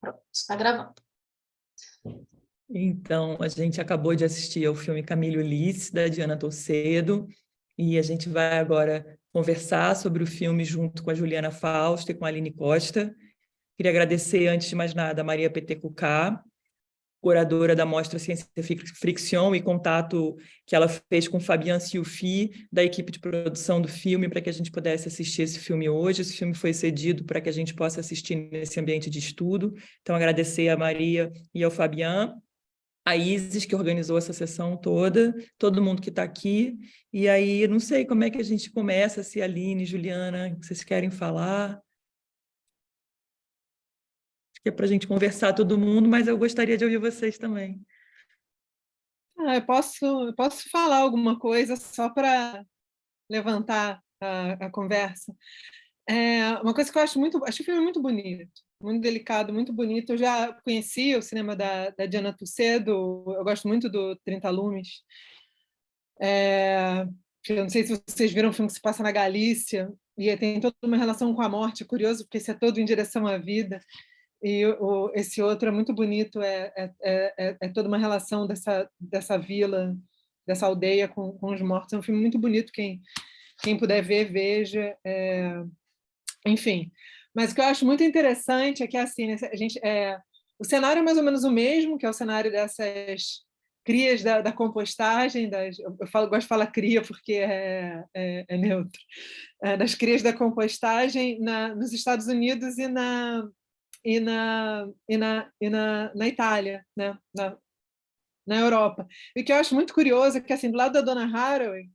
Pronto, está gravando. Então, a gente acabou de assistir ao filme Camille e Ulisses, da Diana Torcedo, e a gente vai agora conversar sobre o filme junto com a Juliana Fausto e com a Aline Costa. Queria agradecer, antes de mais nada, a Maria Petecucá, curadora da Mostra Ciência Fricção, e contato que ela fez com Fabian Silfi, da equipe de produção do filme, para que a gente pudesse assistir esse filme hoje. Esse filme foi cedido para que a gente possa assistir nesse ambiente de estudo. Então, agradecer a Maria e ao Fabian, a Isis, que organizou essa sessão toda, todo mundo que está aqui. E aí, não sei como é que a gente começa, se Aline, Juliana, vocês querem falar? Acho que é para a gente conversar todo mundo, mas eu gostaria de ouvir vocês também. Eu posso falar alguma coisa só para levantar a conversa. Uma coisa que eu acho o filme muito bonito, muito delicado, muito bonito. Eu já conheci o cinema da Diana Torcedo, eu gosto muito do 30 Lumes. Eu não sei se vocês viram um filme que se passa na Galícia, e tem toda uma relação com a morte, é curioso, porque esse é todo em direção à vida. E esse outro é muito bonito, é toda uma relação dessa vila, dessa aldeia com os mortos. É um filme muito bonito, quem puder ver, veja. Enfim, mas o que eu acho muito interessante é que assim, né, o cenário é mais ou menos o mesmo, que é o cenário dessas crias da compostagem, gosto de falar cria porque é neutro, das crias da compostagem nos Estados Unidos na Itália, né? na Europa. E o que eu acho muito curioso é que, assim, do lado da Donna Haraway,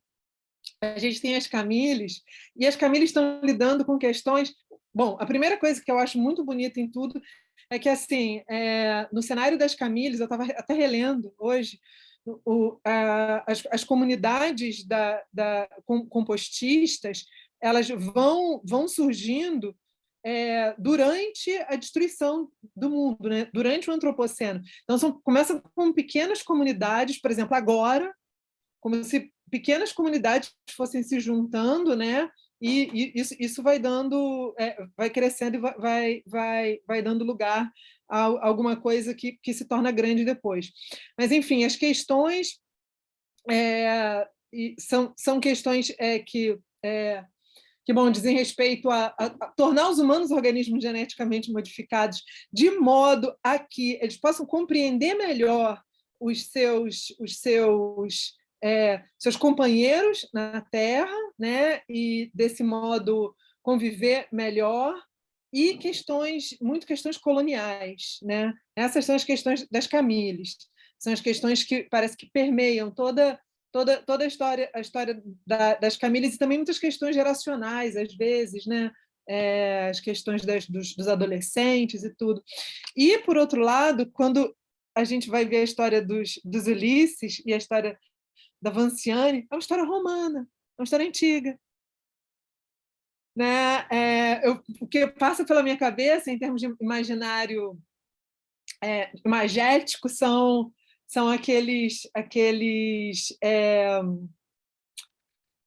a gente tem as Camilles, e as Camilles estão lidando com questões... Bom, a primeira coisa que eu acho muito bonita em tudo é que, assim, no cenário das Camilles, eu estava até relendo hoje, as comunidades compostistas, elas vão surgindo durante a destruição do mundo, né? Durante o antropoceno. Então, começam com pequenas comunidades, por exemplo, agora, como se pequenas comunidades fossem se juntando, né? E isso vai dando, vai crescendo e vai dando lugar a alguma coisa que se torna grande depois. Mas, enfim, as questões são questões que bom, dizem respeito a tornar os humanos organismos geneticamente modificados de modo a que eles possam compreender melhor os seus companheiros na Terra, né? E, desse modo, conviver melhor, e muito questões coloniais, né? Essas são as questões das Camilles, são as questões que parece que permeiam toda a história das Camilles, e também muitas questões geracionais, às vezes, né? As questões dos adolescentes e tudo. E, por outro lado, quando a gente vai ver a história dos Ulisses e a história da Vanciane, é uma história romana, é uma história antiga. Né? O que passa pela minha cabeça, em termos de imaginário imagético, são aqueles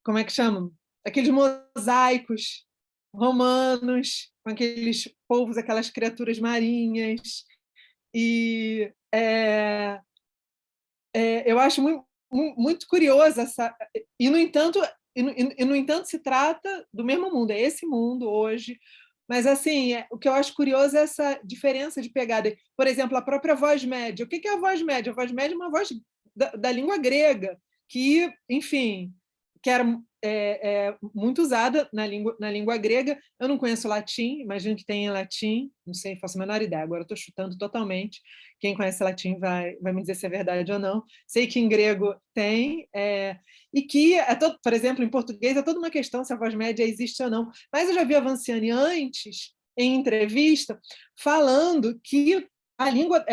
como é que chamam? Aqueles mosaicos romanos, com aqueles povos, aquelas criaturas marinhas. E eu acho muito curioso e, no entanto, se trata do mesmo mundo, é esse mundo hoje. Mas, assim, o que eu acho curioso é essa diferença de pegada. Por exemplo, a própria voz média. O que é a voz média? A voz média é uma voz da língua grega, que, enfim, que era muito usada na língua grega. Eu não conheço latim, imagino que tem em latim, não sei, faço a menor ideia, agora estou chutando totalmente. Quem conhece latim vai me dizer se é verdade ou não. Sei que em grego tem, e que, por exemplo, em português é toda uma questão se a voz média existe ou não. Mas eu já vi a Vanciane antes, em entrevista, falando que a língua,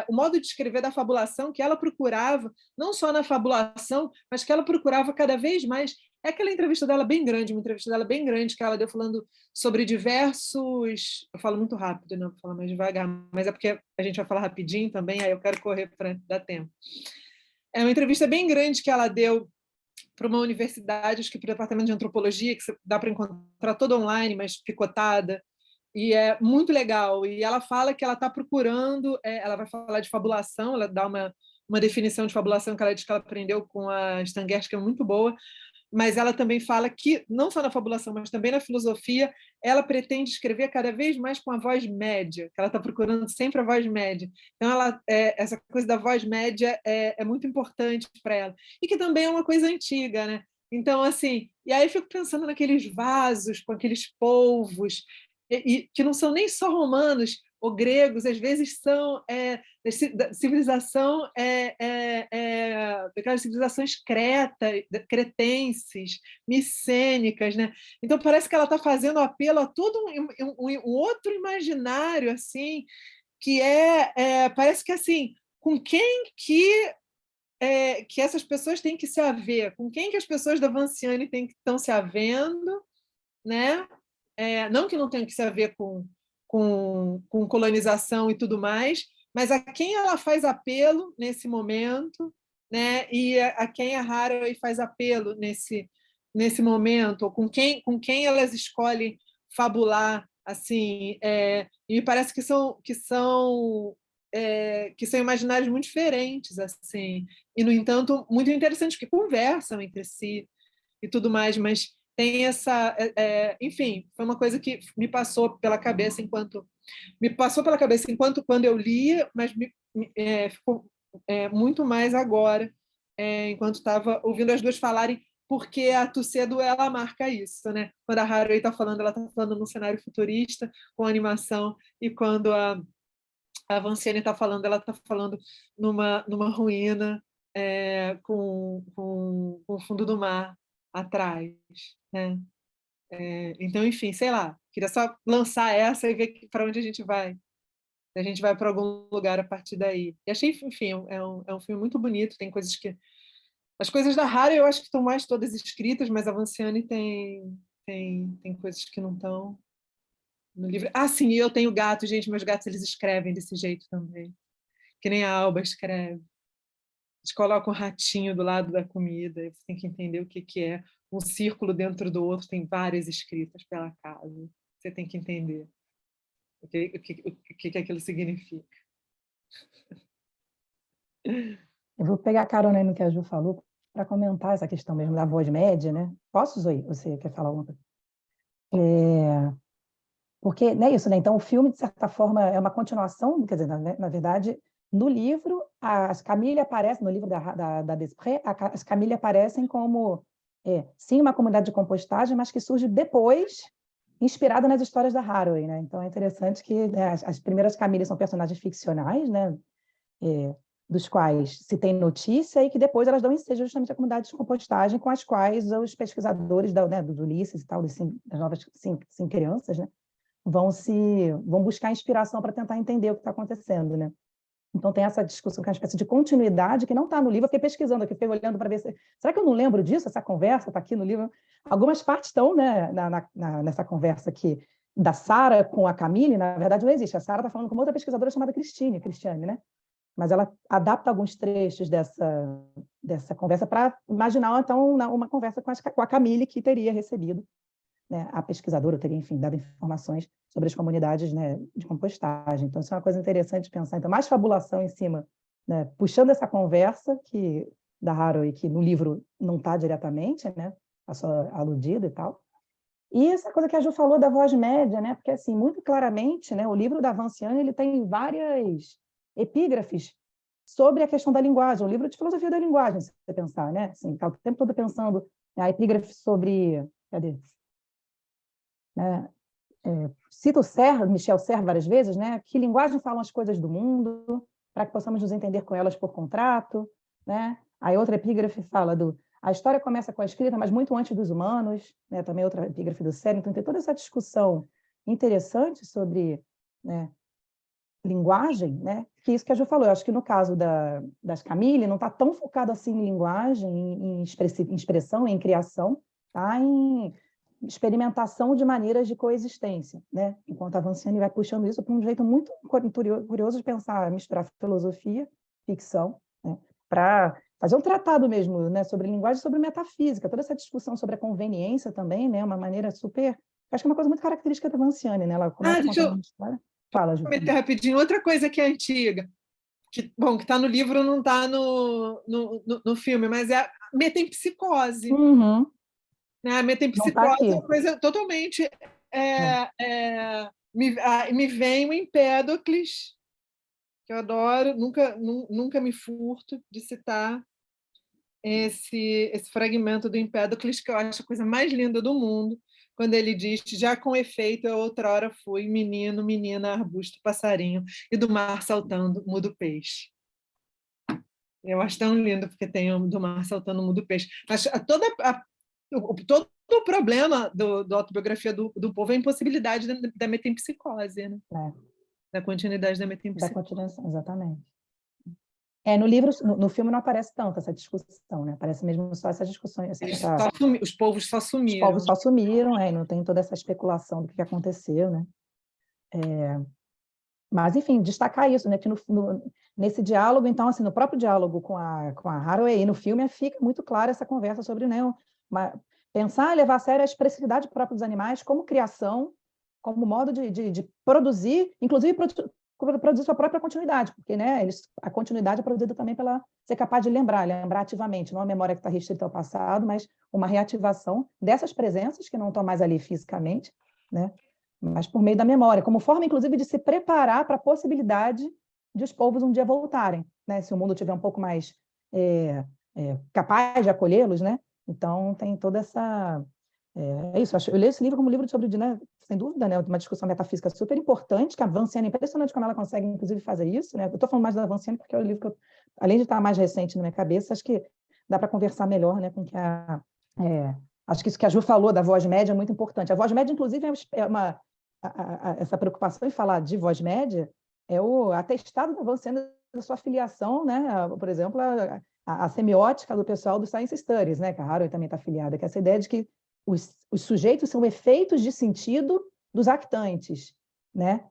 o modo de escrever da fabulação que ela procurava, não só na fabulação, mas que ela procurava cada vez mais. É aquela entrevista dela bem grande, uma entrevista dela bem grande, que ela deu falando sobre diversos... Eu falo muito rápido, não vou falar mais devagar, mas é porque a gente vai falar rapidinho também, aí eu quero correr para dar tempo. É uma entrevista bem grande que ela deu para uma universidade, acho que para o departamento de antropologia, que dá para encontrar toda online, mas picotada, e é muito legal. E ela fala que ela está procurando, ela vai falar de fabulação, ela dá uma definição de fabulação que ela diz que ela aprendeu com a Stan Getz, que é muito boa, mas ela também fala que, não só na fabulação, mas também na filosofia, ela pretende escrever cada vez mais com a voz média, que ela está procurando sempre a voz média. Então, essa coisa da voz média é muito importante para ela. E que também é uma coisa antiga, né? Então, assim, e aí eu fico pensando naqueles vasos com aqueles polvos, que não são nem só romanos ou gregos, às vezes são da civilização, daquelas civilizações cretenses, micênicas, né? Então parece que ela está fazendo apelo a todo um outro imaginário, assim, que parece que assim, com quem que essas pessoas têm que se haver, com quem que as pessoas da Vanciane estão se havendo, né? Não que não tenha que se haver com colonização e tudo mais, mas a quem ela faz apelo nesse momento, né? E a quem a Haraway faz apelo nesse momento, ou com quem elas escolhem fabular, assim, e me parece que são imaginários muito diferentes, assim, e no entanto muito interessantes, que conversam entre si e tudo mais, mas tem enfim, foi uma coisa que me passou pela cabeça enquanto quando eu lia, mas ficou muito mais agora, enquanto estava ouvindo as duas falarem, porque a Tucedo, ela marca isso, né? Quando a Haraway está falando, ela está falando num cenário futurista, com animação, e quando a Vanciane está falando, ela está falando numa ruína, com o fundo do mar atrás, né? Então, enfim, sei lá, queria só lançar essa e ver para onde a gente vai. A gente vai para algum lugar a partir daí. E achei, enfim, é um filme muito bonito, tem coisas que... As coisas da Hara eu acho que estão mais todas escritas, mas a Vanciane tem coisas que não estão no livro. Ah, sim, eu tenho gato, gente, meus gatos eles escrevem desse jeito também, que nem a Alba escreve. Eles colocam um ratinho do lado da comida, você tem que entender o que é um círculo dentro do outro, tem várias escritas pela casa. Você tem que entender o que aquilo significa. Eu vou pegar a carona aí no que a Ju falou para comentar essa questão mesmo da voz média, né? Posso, Zoe? Você quer falar alguma coisa? Porque não é isso, né? Então, o filme, de certa forma, é uma continuação, quer dizer, na verdade, no livro, as Camille aparecem, no livro da Desprez, as Camille aparecem como, sim, uma comunidade de compostagem, mas que surge depois, inspirada nas histórias da Haraway, né? Então, é interessante que, né, as primeiras Camille são personagens ficcionais, né? Dos quais se tem notícia e que depois elas dão ensejo justamente à comunidade de compostagem com as quais os pesquisadores do Ulisses e tal, das novas cinco crianças, né? vão buscar inspiração para tentar entender o que está acontecendo, né? Então tem essa discussão, que é uma espécie de continuidade que não está no livro. Eu fiquei pesquisando aqui, fiquei olhando para ver será que eu não lembro disso? Essa conversa está aqui no livro. Algumas partes estão, né, nessa conversa aqui da Sara com a Camille, na verdade não existe. A Sara está falando com uma outra pesquisadora chamada Cristiane, né? Mas ela adapta alguns trechos dessa conversa para imaginar, então, uma conversa com a Camille, que teria recebido, né, a pesquisadora teria, enfim, dado informações sobre as comunidades, né, de compostagem. Então, isso é uma coisa interessante de pensar. Então, mais fabulação em cima, né, puxando essa conversa da Haraway, que no livro não está diretamente, né, está só aludida e tal. E essa coisa que a Ju falou da voz média, né, porque, assim, muito claramente, né, o livro da Vanciane, ele tem várias epígrafes sobre a questão da linguagem, um livro de filosofia da linguagem, se você pensar, né? Assim, está o tempo todo pensando, a epígrafe sobre... Cadê? Cito Michel Serres várias vezes, né? Que linguagem falam as coisas do mundo, para que possamos nos entender com elas por contrato, né? Aí outra epígrafe fala a história começa com a escrita, mas muito antes dos humanos, né? Também outra epígrafe do Sério. Então tem toda essa discussão interessante sobre, né, linguagem, né? Que isso que a Ju falou. Eu acho que no caso das Camille não está tão focado assim em linguagem, em expressão, em criação, tá? Em experimentação de maneiras de coexistência, né? Enquanto a Vanciane vai puxando isso para um jeito muito curioso de pensar, misturar filosofia, ficção, né? Para fazer um tratado mesmo, né? Sobre linguagem, sobre metafísica, toda essa discussão sobre a conveniência também, né? Uma maneira super Acho que é uma coisa muito característica da Vanciane, né? Ela começa contando uma história. Fala, Ju. Comentar rapidinho, outra coisa que é antiga, que está no livro, não está no filme, mas é a metempsicose. Uhum. Né? A Não tá metempsicose aqui. é uma coisa totalmente... me vem o Empédocles, que eu adoro, nunca me furto de citar esse fragmento do Empédocles, que eu acho a coisa mais linda do mundo, quando ele diz: já com efeito eu outrora fui menino, menina, arbusto, passarinho, e do mar saltando mudo peixe. Eu acho tão lindo, porque tem do mar saltando mudo peixe. Mas todo o problema da autobiografia do povo é a impossibilidade da metempsicose, né? Da continuidade da metempsicose. Da continuação, exatamente. No livro, no filme não aparece tanto essa discussão, né? Aparece mesmo só essas discussões. Os povos só sumiram. Os povos só sumiram, não tem toda essa especulação do que aconteceu, né? Mas, enfim, destacar isso, né? Que nesse diálogo, então, assim, no próprio diálogo com a Haraway e no filme, fica muito clara essa conversa sobre, né, pensar e levar a sério a expressividade própria dos animais como criação, como modo de produzir, inclusive produzir sua própria continuidade, porque, né, a continuidade é produzida também pela ser capaz de lembrar ativamente, não a memória que está restrita ao passado, mas uma reativação dessas presenças que não estão mais ali fisicamente, né, mas por meio da memória, como forma, inclusive, de se preparar para a possibilidade de os povos um dia voltarem, né, se o mundo tiver um pouco mais capaz de acolhê-los, né? Então tem toda essa... É isso, eu leio esse livro como um livro sobre, né, sem dúvida, né, uma discussão metafísica super importante, que a Vanciane é impressionante como ela consegue, inclusive, fazer isso, né? Eu estou falando mais da Vanciane porque é o livro que, além de estar mais recente na minha cabeça, acho que dá para conversar melhor, né, com que acho que isso que a Ju falou da voz média é muito importante. A voz média, inclusive, essa preocupação em falar de voz média é o atestado da Vanciane da sua filiação, né? Por exemplo, a semiótica do pessoal do Science Studies, né? Que a Haraway também está afiliada, que é essa ideia de que os sujeitos são efeitos de sentido dos actantes, né?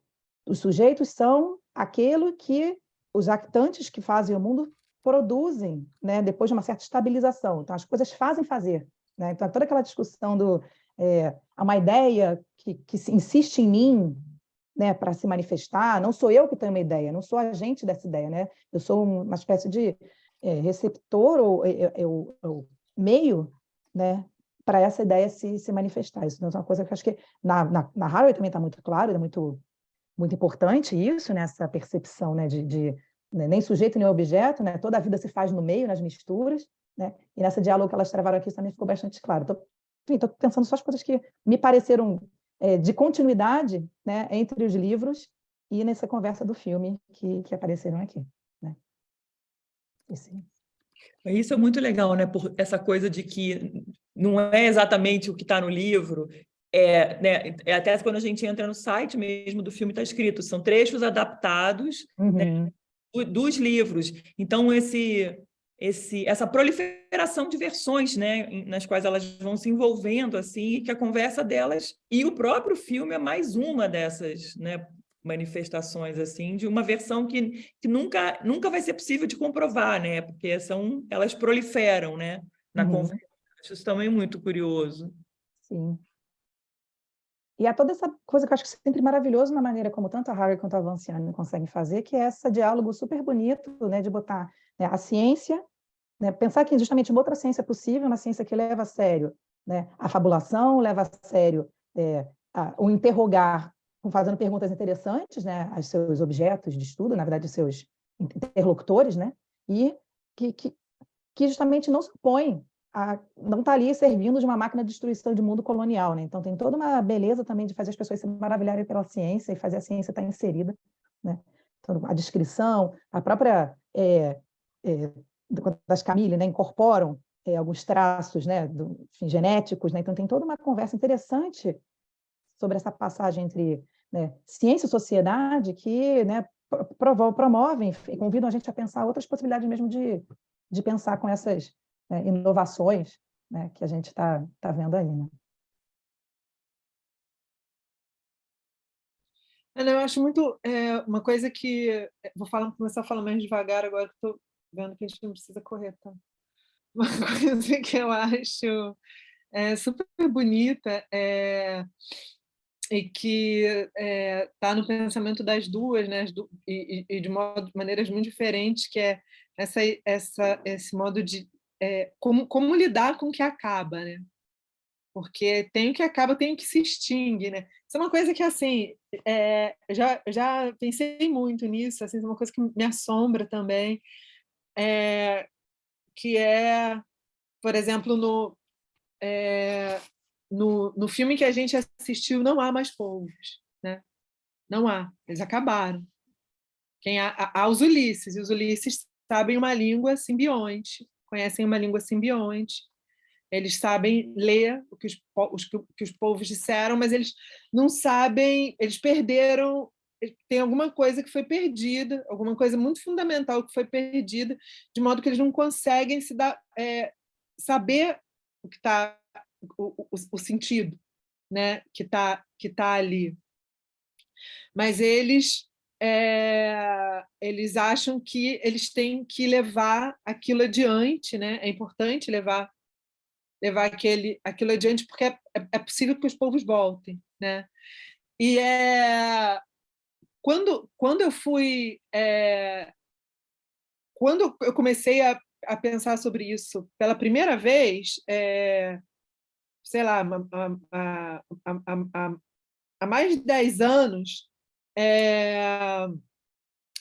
Os sujeitos são aquilo que os actantes que fazem o mundo produzem, né? Depois de uma certa estabilização. Então, as coisas fazem fazer, né? Então, toda aquela discussão há uma ideia que insiste em mim, né, para se manifestar. Não sou eu que tenho uma ideia, não sou agente dessa ideia, né? Eu sou uma espécie de receptor ou meio, né, para essa ideia se manifestar. Isso é uma coisa que eu acho que na Haraway também está muito claro, é muito, muito importante isso, nessa percepção, né, né, nem sujeito nem objeto, né? Toda a vida se faz no meio, nas misturas, né? E nesse diálogo que elas travaram aqui também ficou bastante claro. Estou pensando só as coisas que me pareceram de continuidade, né, entre os livros e nessa conversa do filme que apareceram aqui, né? Isso é muito legal, né? Por essa coisa de que não é exatamente o que está no livro, né? Até quando a gente entra no site mesmo do filme está escrito, são trechos adaptados, né, dos livros. Então, essa proliferação de versões, né, nas quais elas vão se envolvendo, assim, e que a conversa delas e o próprio filme é mais uma dessas, né, manifestações, assim, de uma versão que nunca vai ser possível de comprovar, né, porque elas proliferam, né, na conversa. Isso também é muito curioso. Sim. E há toda essa coisa que eu acho que é sempre maravilhoso na maneira como tanto a Haraway quanto a Vanciane conseguem fazer, que é esse diálogo super bonito, né, de botar, né, a ciência, né, pensar que justamente uma outra ciência possível, uma ciência que leva a sério, né, a fabulação, leva a sério o interrogar, fazendo perguntas interessantes, né, aos seus objetos de estudo, na verdade, seus interlocutores, né, e que justamente não se opõe não está ali servindo de uma máquina de destruição de mundo colonial, né? Então tem toda uma beleza também de fazer as pessoas se maravilharem pela ciência e fazer a ciência estar inserida, né? Então, a descrição, a própria das Camille, né, incorporam alguns traços, né, enfim, genéticos, né? Então tem toda uma conversa interessante sobre essa passagem entre, né, ciência e sociedade que, né, promovem e convidam a gente a pensar outras possibilidades mesmo de pensar com essas inovações, né, que a gente está vendo aí, né? Eu acho muito uma coisa que vou começar a falar mais devagar agora que estou vendo que a gente não precisa correr, tá? Uma coisa que eu acho super bonita, e que está no pensamento das duas, né? E de maneiras muito diferentes, que é esse modo de como lidar com o que acaba, né? Porque tem o que acaba, tem o que se extingue, né? Isso é uma coisa que, assim, já pensei muito nisso, assim, é uma coisa que me assombra também, que é, por exemplo, no filme que a gente assistiu, não há mais povos, né? Não há, eles acabaram. Há os Ulisses, e os Ulisses sabem uma língua simbionte, conhecem uma língua simbionte, eles sabem ler o que os povos disseram, mas eles não sabem, eles perderam, tem alguma coisa que foi perdida, alguma coisa muito fundamental que foi perdida, de modo que eles não conseguem saber o que está, o sentido, né, que tá ali. Mas eles acham que eles têm que levar aquilo adiante, né? É importante levar aquilo adiante, porque é possível que os povos voltem, né? E quando eu fui quando eu comecei a pensar sobre isso pela primeira vez, sei lá, há mais de 10 anos,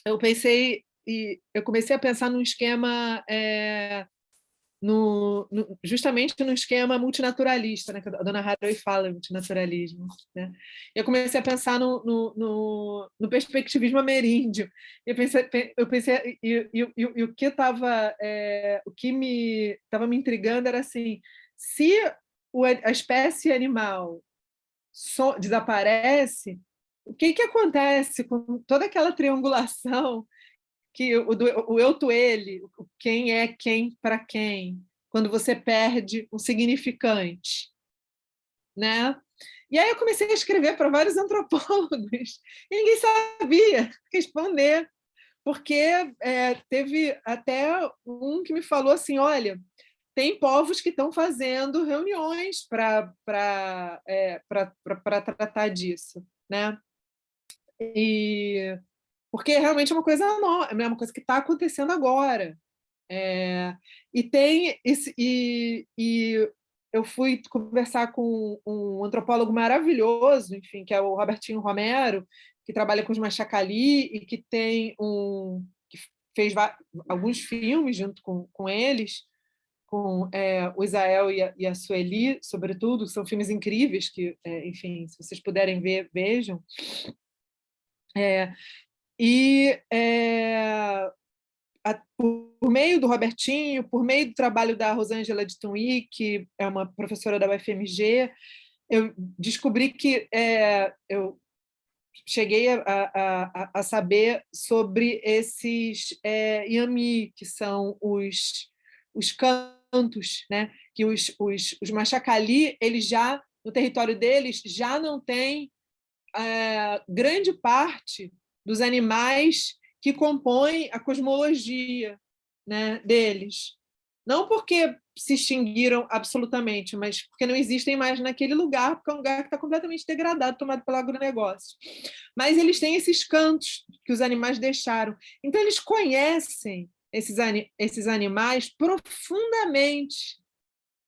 eu pensei e eu comecei a pensar num esquema justamente no esquema multinaturalista, né, que a dona Haraway fala, multinaturalismo. Né? Eu comecei a pensar no perspectivismo ameríndio. Eu pensei e o que estava me intrigando era assim: se a espécie animal desaparece, o que acontece com toda aquela triangulação que o eu, tu, ele, quem é quem para quem, quando você perde um significante, né? E aí eu comecei a escrever para vários antropólogos e ninguém sabia responder, porque teve até um que me falou assim: olha, tem povos que estão fazendo reuniões para tratar disso, né? Porque realmente é uma coisa nova, é uma coisa que está acontecendo agora. E eu fui conversar com um antropólogo maravilhoso, enfim, que é o Robertinho Romero, que trabalha com os Machacali e que que fez alguns filmes junto com eles, com o Isael e a Sueli, sobretudo. São filmes incríveis que, enfim, se vocês puderem ver, vejam. Por meio do Robertinho, por meio do trabalho da Rosângela de Tunui, que é uma professora da UFMG, eu descobri que eu cheguei a saber sobre esses Yami, que são os cantos, né? Que os Machacali, eles já, no território deles, já não tem grande parte dos animais que compõem a cosmologia, né, deles. Não porque se extinguiram absolutamente, mas porque não existem mais naquele lugar, porque é um lugar que está completamente degradado, tomado pelo agronegócio. Mas eles têm esses cantos que os animais deixaram. Então, eles conhecem esses animais profundamente,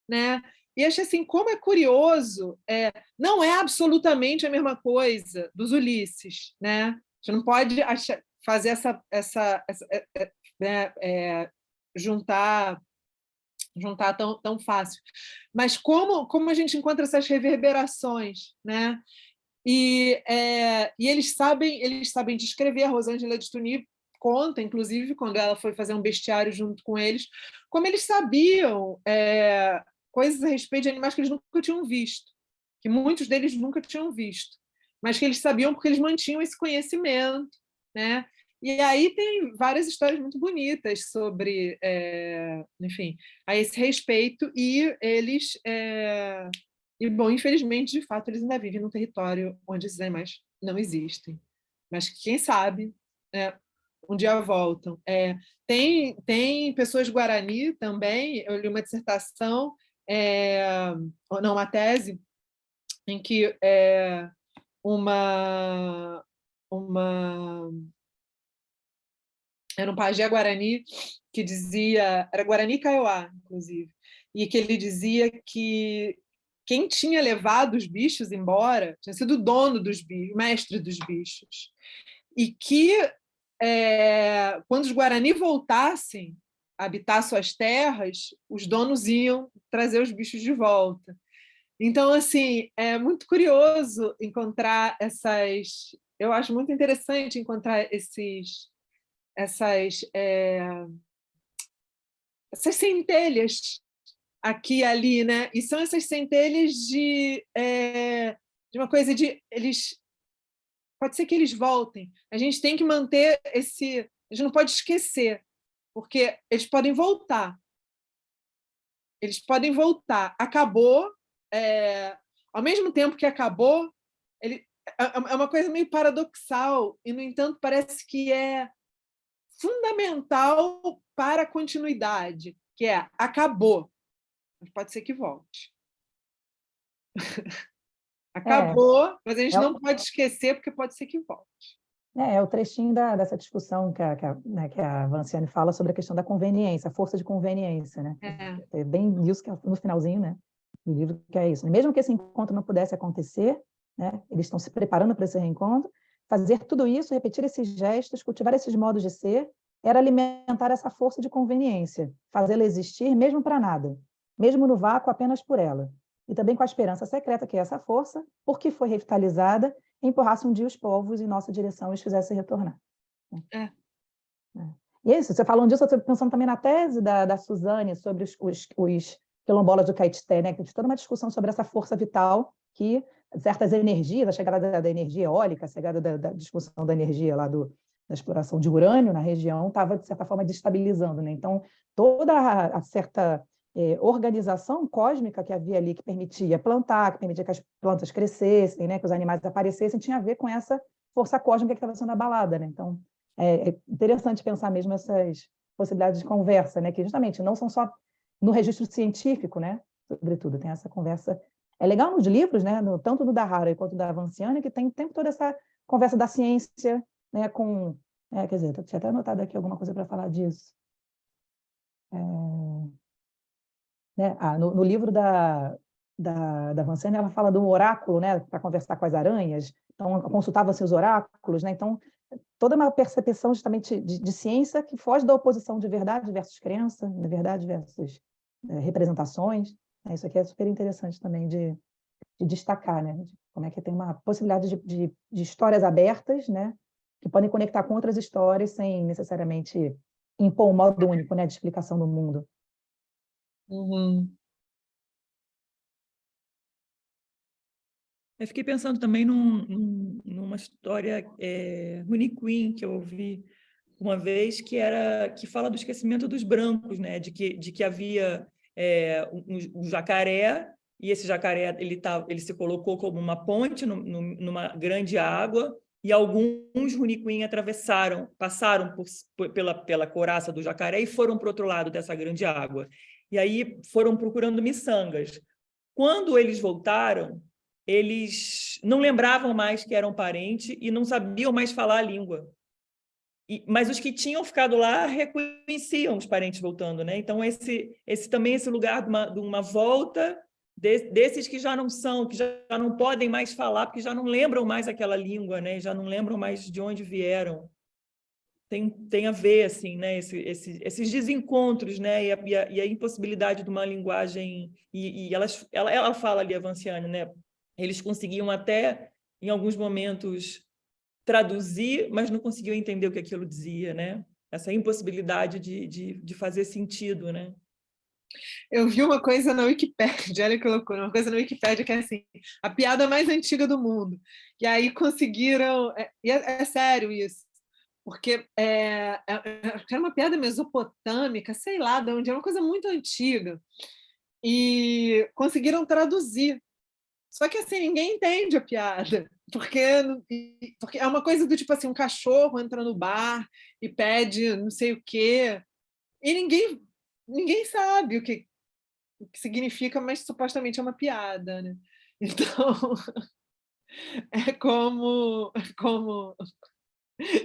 né? E achei assim, como é curioso, não é absolutamente a mesma coisa dos Ulisses, né? Você não pode fazer juntar tão fácil. Mas como a gente encontra essas reverberações, né? E eles sabem descrever. A Rosângela de Tunui conta, inclusive, quando ela foi fazer um bestiário junto com eles, como eles sabiam coisas a respeito de animais que eles nunca tinham visto, que muitos deles nunca tinham visto, mas que eles sabiam porque eles mantinham esse conhecimento, né? E aí tem várias histórias muito bonitas sobre, enfim, a esse respeito, e eles e, bom, infelizmente, de fato, eles ainda vivem num território onde esses animais não existem. Mas quem sabe, um dia voltam. Tem pessoas Guarani também. Eu li uma dissertação não, uma tese em que uma era um pajé Guarani que dizia, era Guarani Kaiowá, inclusive, e que ele dizia que quem tinha levado os bichos embora tinha sido o dono dos bichos, o mestre dos bichos, e que quando os Guarani voltassem a habitar suas terras, os donos iam trazer os bichos de volta. Então, assim, é muito curioso encontrar eu acho muito interessante encontrar essas centelhas aqui e ali, né? E são essas centelhas de uma coisa de pode ser que eles voltem. A gente tem que manter a gente não pode esquecer, porque eles podem voltar. Eles podem voltar. Acabou, ao mesmo tempo que acabou, é uma coisa meio paradoxal e, no entanto, parece que é fundamental para a continuidade, que acabou, mas pode ser que volte. Acabou, mas a gente não pode esquecer, porque pode ser que volte. É o trechinho dessa discussão que a Vanciane fala sobre a questão da conveniência, a força de conveniência, né? É bem isso que no finalzinho, né, do livro, que é isso. Mesmo que esse encontro não pudesse acontecer, né, eles estão se preparando para esse reencontro, fazer tudo isso, repetir esses gestos, cultivar esses modos de ser, era alimentar essa força de conveniência, fazê-la existir mesmo para nada, mesmo no vácuo apenas por ela. E também com a esperança secreta que essa força, porque foi revitalizada, empurrasse um dia os povos em nossa direção e os fizesse retornar. E é isso, você falando disso, eu estou pensando também na tese da Suzane sobre os quilombolas do Caetité, né? Que tem toda uma discussão sobre essa força vital que certas energias, a chegada da energia eólica, a chegada da discussão da energia lá da exploração de urânio na região estava, de certa forma, destabilizando, né? Então, toda a certa organização cósmica que havia ali, que permitia plantar, que permitia que as plantas crescessem, né? Que os animais aparecessem, tinha a ver com essa força cósmica que estava sendo abalada, né? Então, é interessante pensar mesmo essas possibilidades de conversa, né? Que justamente não são só no registro científico, né? Sobretudo, tem essa conversa. É legal nos livros, né? Tanto do Dahara quanto da Vanciane, que tem o tempo todo essa conversa da ciência, né? Quer dizer, eu tinha até anotado aqui alguma coisa para falar disso. Né? No livro da Vanciane, ela fala do oráculo, né? Para conversar com as aranhas. Então, consultava-se os oráculos, né? Então, toda uma percepção justamente de ciência que foge da oposição de verdade versus crença, de verdade versus representações. Isso aqui é super interessante também de destacar, né? Como é que tem uma possibilidade de histórias abertas, né? Que podem conectar com outras histórias sem necessariamente impor um modo único, né? De explicação do mundo. Uhum. Eu fiquei pensando também numa história Rune Queen que eu ouvi uma vez, que fala do esquecimento dos brancos, né? de que havia um jacaré, e esse jacaré ele se colocou como uma ponte numa grande água, e alguns Rune Queen passaram pela couraça do jacaré e foram para o outro lado dessa grande água. E aí foram procurando miçangas. Quando eles voltaram, eles não lembravam mais que eram parentes e não sabiam mais falar a língua. Mas os que tinham ficado lá reconheciam os parentes voltando, né? Então, também esse lugar de uma volta desses que já não são, que já não podem mais falar, porque já não lembram mais aquela língua, né? Já não lembram mais de onde vieram. Tem a ver, assim, né? Esses desencontros, né? E a impossibilidade de uma linguagem. E ela fala ali, a Vanciane, né? Eles conseguiam até, em alguns momentos, traduzir, mas não conseguiam entender o que aquilo dizia, né? Essa impossibilidade de fazer sentido, né? Eu vi uma coisa na Wikipédia, olha que loucura, uma coisa na Wikipédia que é assim, a piada mais antiga do mundo. E aí conseguiram, e é sério isso, porque era uma piada mesopotâmica, sei lá de onde, é uma coisa muito antiga, e conseguiram traduzir. Só que assim, ninguém entende a piada, porque é uma coisa do tipo assim, um cachorro entra no bar e pede não sei o quê, e ninguém sabe o que o que significa, mas supostamente é uma piada, né? Então, é como...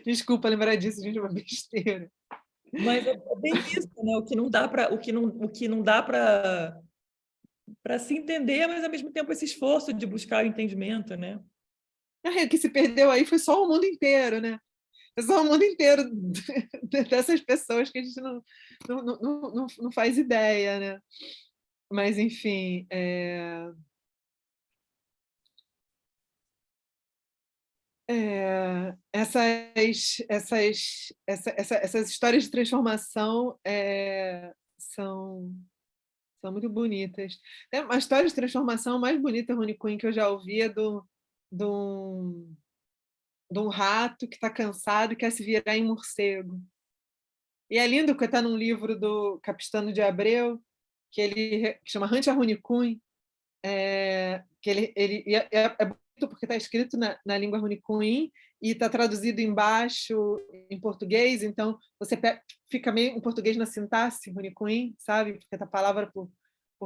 Desculpa lembrar disso, gente, é uma besteira. Mas é bem isso, né? O que não dá para se entender, mas ao mesmo tempo esse esforço de buscar o entendimento, né? O que se perdeu aí foi só o mundo inteiro, né? É só o mundo inteiro dessas pessoas que a gente não faz ideia, né? Mas, enfim, essas histórias de transformação são muito bonitas. A história de transformação mais bonita, Rony Quinn, que eu já ouvi é de um rato que está cansado e quer se virar em morcego. E é lindo porque está num livro do Capistano de Abreu, que chama Hunter Runicum, que é bonito porque está escrito na língua Runicum e está traduzido embaixo em português, então você fica meio um português na sintaxe Runicum, sabe? Porque está palavra por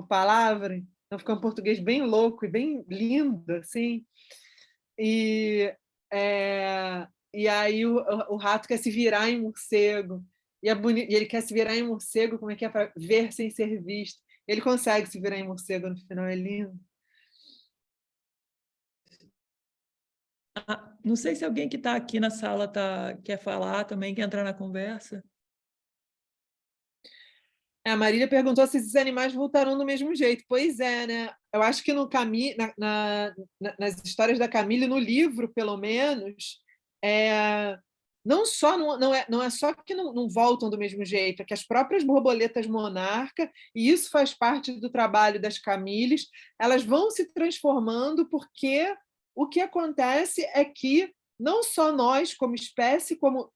palavra, então fica um português bem louco e bem lindo, assim. E, e aí o rato quer se virar em morcego, e ele quer se virar em morcego, como é que é? Para ver sem ser visto. Ele consegue se virar em morcego no final, é lindo. Não sei se alguém que está aqui na sala quer falar também, quer entrar na conversa. A Marília perguntou se esses animais voltarão do mesmo jeito. Pois é, né? Eu acho que no nas histórias da Camille, no livro, pelo menos, não é só que não voltam do mesmo jeito, é que as próprias borboletas monarca, e isso faz parte do trabalho das Camilles, elas vão se transformando porque o que acontece é que não só nós, como espécie, como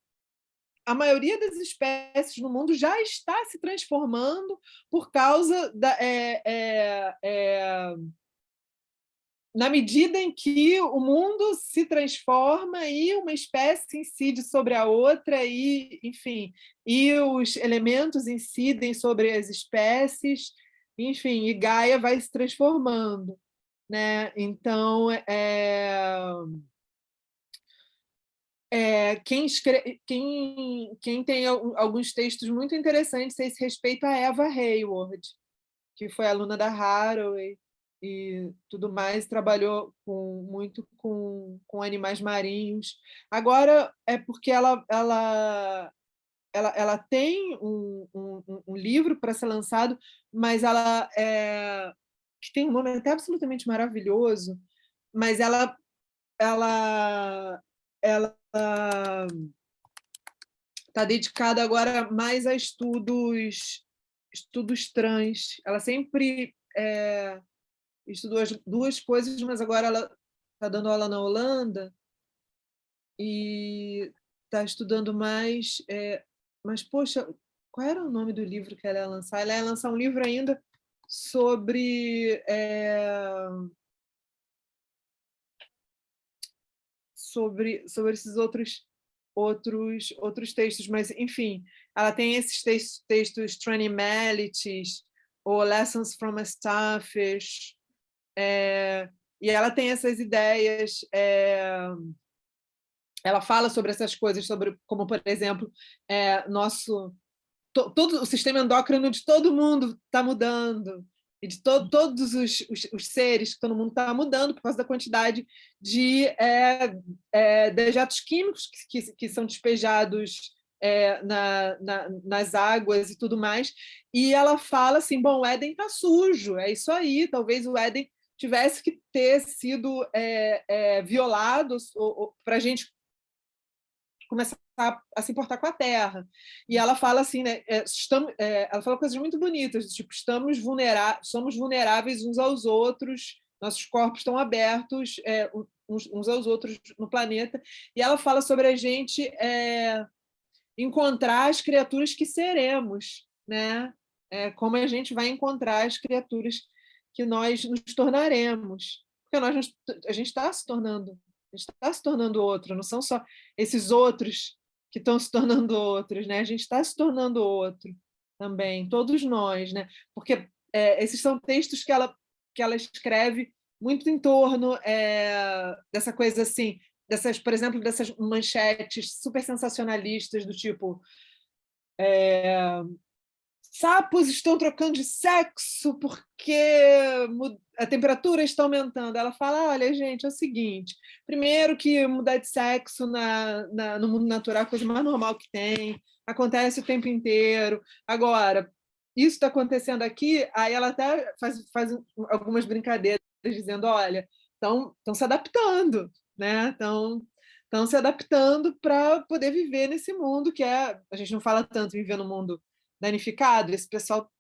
a maioria das espécies no mundo já está se transformando por causa na medida em que o mundo se transforma e uma espécie incide sobre a outra e, enfim, e os elementos incidem sobre as espécies, enfim, e Gaia vai se transformando, né? Então, quem tem alguns textos muito interessantes a esse respeito é a Eva Hayward, que foi aluna da Haraway e tudo mais, trabalhou muito com animais marinhos. Agora é porque ela tem um livro para ser lançado, mas que tem um nome até absolutamente maravilhoso, mas ela está dedicada agora mais a estudos trans. Ela sempre estudou as duas coisas, mas agora ela está dando aula na Holanda e está estudando mais. Mas, poxa, qual era o nome do livro que ela ia lançar? Ela ia lançar um livro ainda sobre esses outros textos, mas, enfim, ela tem esses textos Tranimalities, ou Lessons from a Starfish, e ela tem essas ideias, ela fala sobre essas coisas, como, por exemplo, todo o sistema endócrino de todo mundo está mudando, e de todos os seres que estão no mundo está mudando por causa da quantidade de dejetos químicos que são despejados nas águas e tudo mais. E ela fala assim, bom, o Éden está sujo, é isso aí, talvez o Éden tivesse que ter sido violado para a gente começar a se importar com a Terra. E ela fala assim, né, ela fala coisas muito bonitas, tipo, somos vulneráveis uns aos outros, nossos corpos estão abertos uns aos outros no planeta, e ela fala sobre a gente encontrar as criaturas que seremos, né? Como a gente vai encontrar as criaturas que nós nos tornaremos, porque a gente está se tornando outro, não são só esses outros que estão se tornando outros, né? A gente está se tornando outro também, todos nós, né? Porque esses são textos que ela escreve muito em torno dessa coisa assim, por exemplo, dessas manchetes super sensacionalistas do tipo sapos estão trocando de sexo porque a temperatura está aumentando. Ela fala, olha, gente, é o seguinte, primeiro que mudar de sexo no mundo natural é a coisa mais normal que tem, acontece o tempo inteiro. Agora, isso está acontecendo aqui, aí ela até faz algumas brincadeiras dizendo, olha, estão se adaptando, né? Estão se adaptando para poder viver nesse mundo que a gente não fala tanto viver no mundo danificado, esse pessoal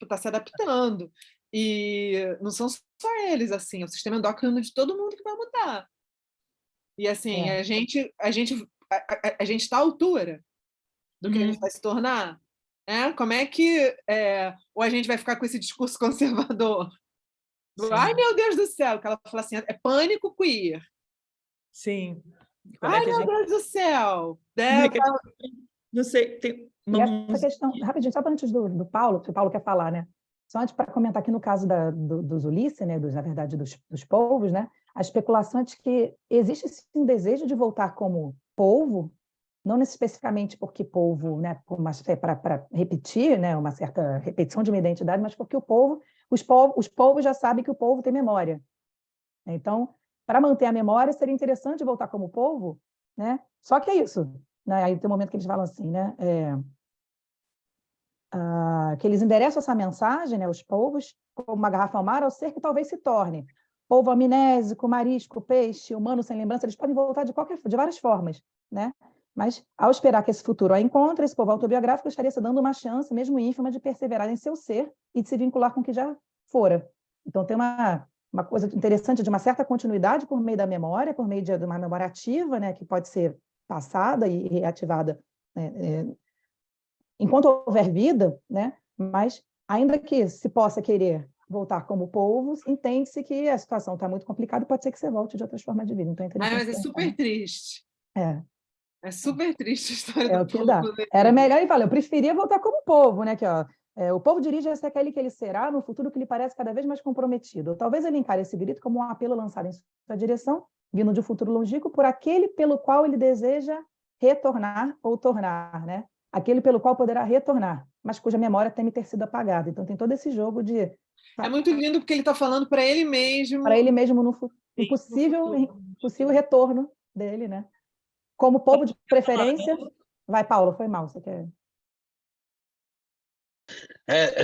está se adaptando. E não são só eles, assim, o sistema endócrino de todo mundo que vai mudar. E assim, a gente está à altura do que a gente vai se tornar. Né? Como é que ou a gente vai ficar com esse discurso conservador? Ai, meu Deus do céu, que ela fala assim, é pânico queer. Sim. Ai, meu Deus do céu. Não sei, tem essa questão, rapidinho, só antes do Paulo, que o Paulo quer falar, né? Só antes para comentar aqui no caso dos Ulisses, né? Na verdade, dos polvos, né? A especulação é de que existe sim um desejo de voltar como polvo, não especificamente porque polvo, né? Para repetir, né? Uma certa repetição de uma identidade, mas porque os polvos já sabem que o polvo tem memória. Então, para manter a memória, seria interessante voltar como polvo, né? Só que é isso. Né? Aí tem um momento que eles falam assim, né? Que eles endereçam essa mensagem, né? Os polvos, como uma garrafa ao mar, ao ser que talvez se torne. Polvo amnésico, marisco, peixe, humano sem lembrança, eles podem voltar de várias formas, né? Mas, ao esperar que esse futuro a encontre, esse povo autobiográfico estaria se dando uma chance, mesmo ínfima, de perseverar em seu ser e de se vincular com o que já fora. Então, tem uma coisa interessante de uma certa continuidade por meio da memória, por meio de uma memória ativa, né, que pode ser passada e reativada enquanto houver vida, né, mas ainda que se possa querer voltar como povo, entende-se que a situação está muito complicada e pode ser que você volte de outras formas de vida. Então, é interessante. Mas é super triste. É super triste a história do que povo. dá. Era melhor ele falar, eu preferia voltar como povo, né? Que, o povo dirige-se àquele que ele será no futuro que lhe parece cada vez mais comprometido. Ou talvez ele encare esse grito como um apelo lançado em sua direção, vindo de um futuro longínquo, por aquele pelo qual ele deseja retornar ou tornar, né? Aquele pelo qual poderá retornar, mas cuja memória teme ter sido apagada. Então tem todo esse jogo de... É muito lindo porque ele está falando para ele mesmo. Para ele mesmo no possível retorno dele, né? Como povo de preferência... Vai, Paulo, foi mal, você quer...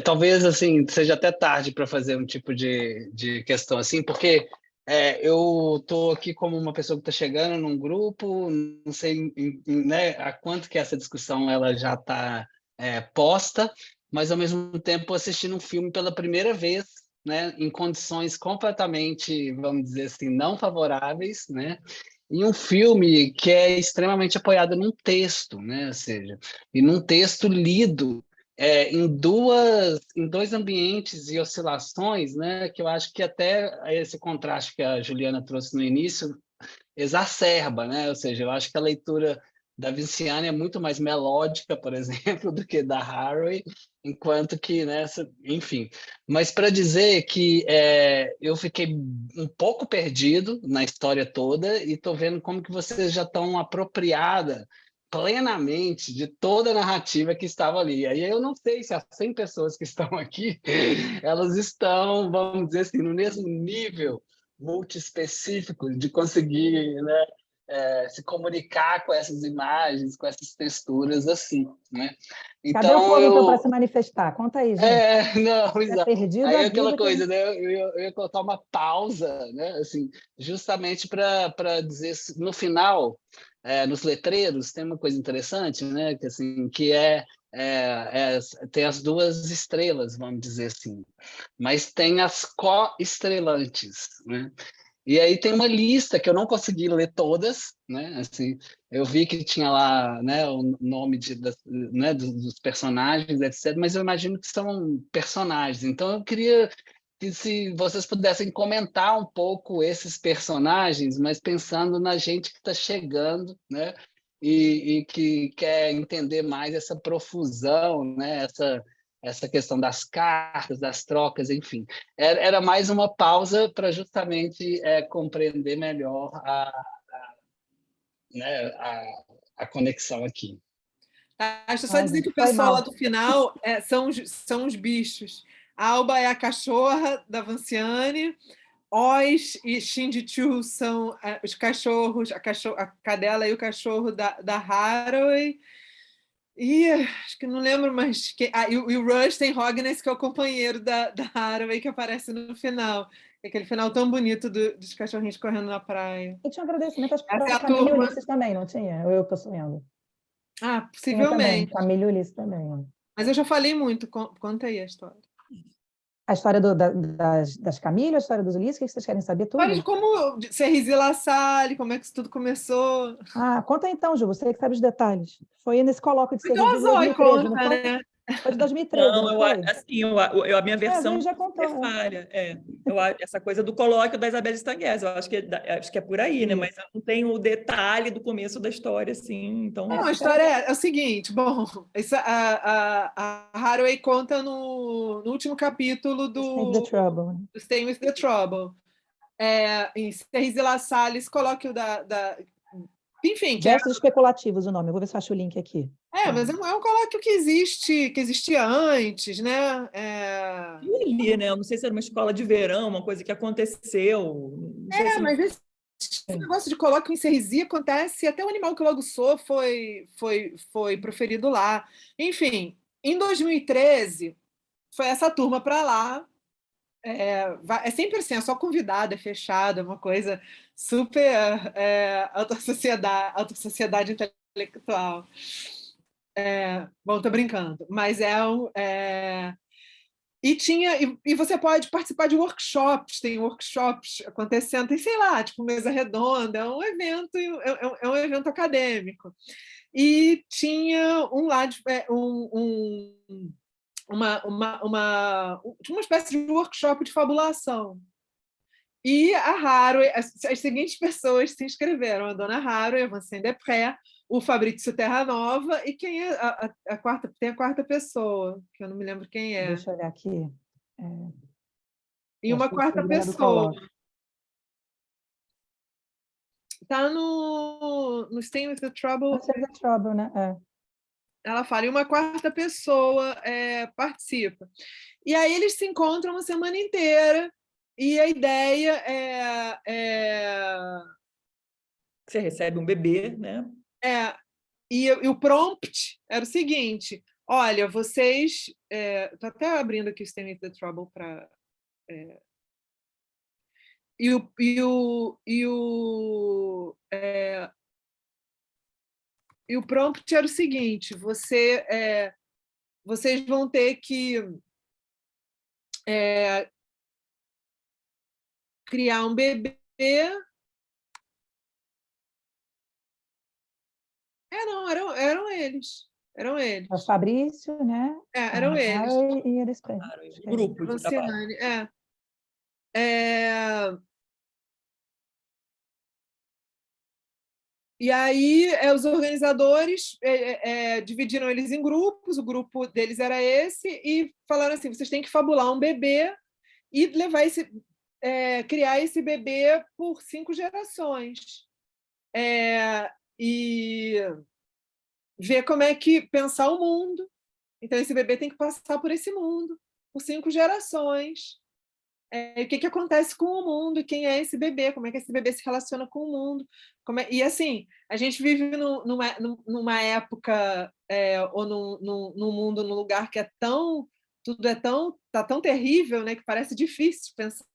Talvez assim seja até tarde para fazer um tipo de questão assim, porque eu estou aqui como uma pessoa que está chegando num grupo, não sei né, a quanto que essa discussão ela já está posta, mas ao mesmo tempo assistindo um filme pela primeira vez, né, em condições completamente, vamos dizer assim, não favoráveis, né? E um filme que é extremamente apoiado num texto, né? Ou seja, e num texto lido em dois ambientes e oscilações, né? Que eu acho que até esse contraste que a Juliana trouxe no início exacerba, né? Ou seja, eu acho que a leitura da Vinciane é muito mais melódica, por exemplo, do que da Haraway, enquanto que nessa, enfim. Mas para dizer que eu fiquei um pouco perdido na história toda e estou vendo como que vocês já estão apropriada plenamente de toda a narrativa que estava ali. Aí eu não sei se as 100 pessoas que estão aqui, elas estão, vamos dizer assim, no mesmo nível multiespecífico de conseguir, né, se comunicar com essas imagens, com essas texturas assim, né? Então, cadê o povo, então, para se manifestar? Conta aí, gente. Não, exato. Perdido aí a aquela vida coisa, né? Eu ia colocar uma pausa, né? Assim, justamente para dizer, no final, nos letreiros, tem uma coisa interessante, né? Que, assim, tem as duas estrelas, vamos dizer assim, mas tem as co-estrelantes, né? E aí tem uma lista que eu não consegui ler todas, né? Assim, eu vi que tinha lá, né, o nome né, dos personagens, etc. Mas eu imagino que são personagens. Então eu queria que se vocês pudessem comentar um pouco esses personagens, mas pensando na gente que está chegando, né? E que quer entender mais essa profusão, né? essa questão das cartas, das trocas, enfim. Era mais uma pausa para justamente compreender melhor né, a conexão aqui. Deixa eu só dizer que o Foi pessoal lá mal. do final são os bichos. A Alba é a cachorra da Vanciane, Oz e Shinji-Chu são os cachorros, a cadela e o cachorro da Hathaway. E acho que não lembro mais. E o Rush tem Rogness, que é o companheiro da Hathaway, que aparece no final. Aquele final tão bonito dos cachorrinhos correndo na praia. E tinha um agradecimento, acho que Essa é para a Camille turma. Ulisses também, não tinha? Ou eu estou sonhando? Ah, Tinha também, possivelmente. Camille Ulisses também. Ó. Mas eu já falei muito. Conta aí a história. A história das Camille, a história dos Ulisses, o que vocês querem saber História de tudo? como Cerrise La Salle, como é que isso tudo começou. Ah, conta então, Ju, você que sabe os detalhes. Foi nesse colóquio de Então a Cerrise de Zoe 2013, não conta, foi? né? Foi de 2013, Não, não foi? assim, a minha A versão gente já é contou. falha. Essa coisa do colóquio da Isabelle Stanghes, eu acho que é por aí, né? Isso. Mas eu não tenho o detalhe do começo da história, assim, então... Não, a história é o seguinte, bom, a Hathaway conta no último capítulo Stay the Trouble. Né? do Stay with the Trouble. Em Cerrise La Salle, esse colóquio enfim, que Gestos especulativos o nome, eu vou ver se eu acho o link aqui. mas é um colóquio que existia antes, né? Eu li, né? Eu não sei se era uma escola de verão, uma coisa que aconteceu. Não sei se... Mas esse negócio de colóquio em Cerisi acontece, até o Animal que Logo Sou foi proferido lá. Enfim, em 2013, foi essa turma para lá. É sempre assim, é só convidada, é fechado, é uma coisa super alta sociedade intelectual. Bom, estou brincando, mas e você pode participar de workshops, tem workshops acontecendo, tem, sei lá, tipo mesa redonda, é um evento, é um evento acadêmico. E tinha uma espécie de workshop de fabulação. E a Hathaway, as seguintes pessoas se inscreveram: a dona Hathaway, a Vincent Depré, o Fabrício Terranova e quem é a quarta? Tem a quarta pessoa, que eu não me lembro quem é. Deixa eu olhar aqui. E uma quarta pessoa. Está no Stay with the Trouble. Stay with the Trouble, né? Ela fala, e uma quarta pessoa participa. E aí eles se encontram uma semana inteira, e a ideia Você recebe um bebê, né? E o prompt era o seguinte: olha, vocês. Estou até abrindo aqui o Stay with the Trouble para. E o prompt era o seguinte: vocês vão ter que criar um bebê. Não, eram eles. Eram eles. O Fabrício, né? Eram eles. E eles Claro, o grupo de trabalho. E aí, os organizadores dividiram eles em grupos, o grupo deles era esse, e falaram assim: vocês têm que fabular um bebê e levar criar esse bebê por 5 gerações. E ver como é que pensar o mundo. Então, esse bebê tem que passar por esse mundo, por 5 gerações. O que acontece com o mundo, quem é esse bebê, como é que esse bebê se relaciona com o mundo. E, assim, a gente vive numa época ou num mundo, num lugar que tudo está tão terrível, né, que parece difícil pensar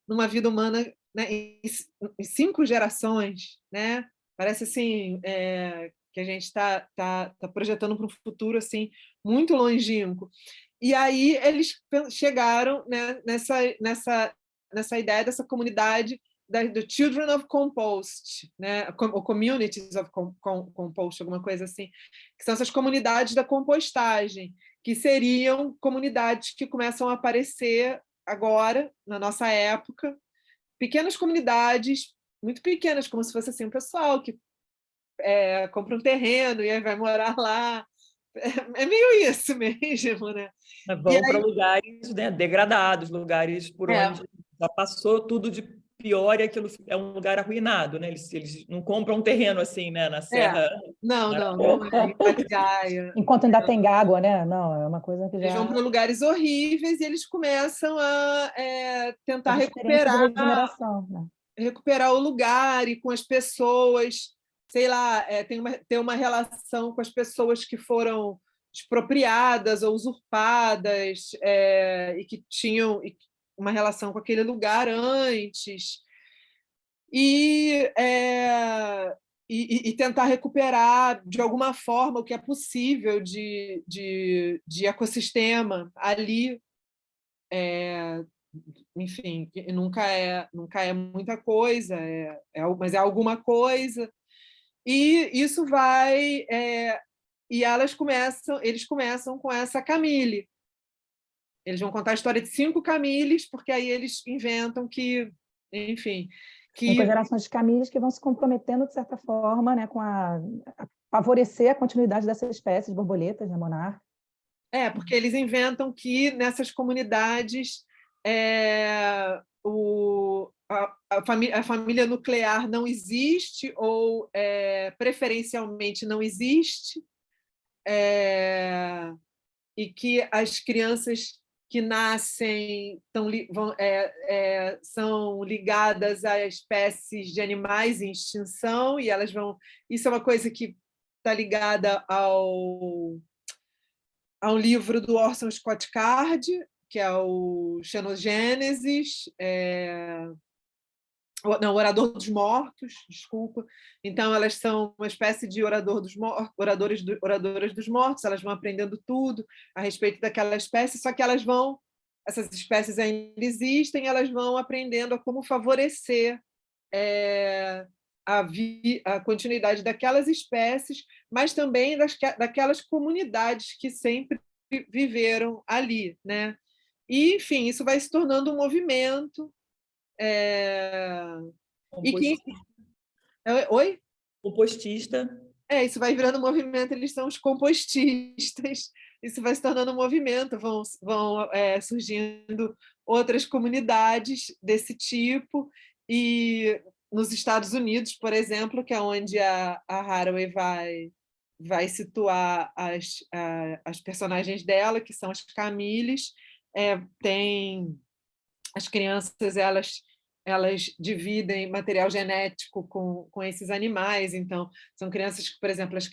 numa vida humana, né, em 5 gerações, né? Parece assim que a gente está projetando para um futuro assim muito longínquo. E aí eles chegaram, né, nessa ideia dessa comunidade do Children of Compost, né, ou Communities of Compost, alguma coisa assim, que são essas comunidades da compostagem, que seriam comunidades que começam a aparecer agora, na nossa época, pequenas comunidades, muito pequenas, como se fosse assim, um pessoal que compra um terreno e aí vai morar lá, É meio isso mesmo, né? Vão para lugares, né, degradados, lugares por onde já passou tudo de pior e aquilo é um lugar arruinado, né? Eles não compram um terreno assim, né, na Serra. Não é em Itatiaia. Enquanto ainda tem água, né? Não, é uma coisa que já... Eles vão para lugares horríveis e eles começam a tentar de regeneração, né? recuperar o lugar e com as pessoas, sei lá, ter uma relação com as pessoas que foram expropriadas ou usurpadas e que tinham uma relação com aquele lugar antes. E tentar recuperar, de alguma forma, o que é possível de ecossistema ali. Enfim, nunca é muita coisa, mas é alguma coisa. E isso vai... e eles começam com essa Camille. Eles vão contar a história de 5 Camilles, porque aí eles inventam que, enfim... 5 gerações de Camilles que vão se comprometendo, de certa forma, né, a favorecer a continuidade dessa espécie de borboletas, né, monarca. Porque eles inventam que nessas comunidades a família nuclear não existe ou preferencialmente não existe, e que as crianças que nascem são ligadas a espécies de animais em extinção, e elas vão... Isso é uma coisa que está ligada ao livro do Orson Scott Card, que é o Xenogênesis, não, Orador dos Mortos, desculpa. Então, elas são uma espécie de oradoras dos mortos, elas vão aprendendo tudo a respeito daquela espécie, só que essas espécies ainda existem, elas vão aprendendo a como favorecer a continuidade daquelas espécies, mas também daquelas comunidades que sempre viveram ali, né? E, enfim, isso vai se tornando um movimento. Oi? Compostista. Isso vai virando um movimento, eles são os compostistas, isso vai se tornando um movimento, vão surgindo outras comunidades desse tipo, e nos Estados Unidos, por exemplo, que é onde a Haraway vai situar as personagens dela, que são as Camilles, tem as crianças, elas dividem material genético com esses animais, então são crianças que, por exemplo, as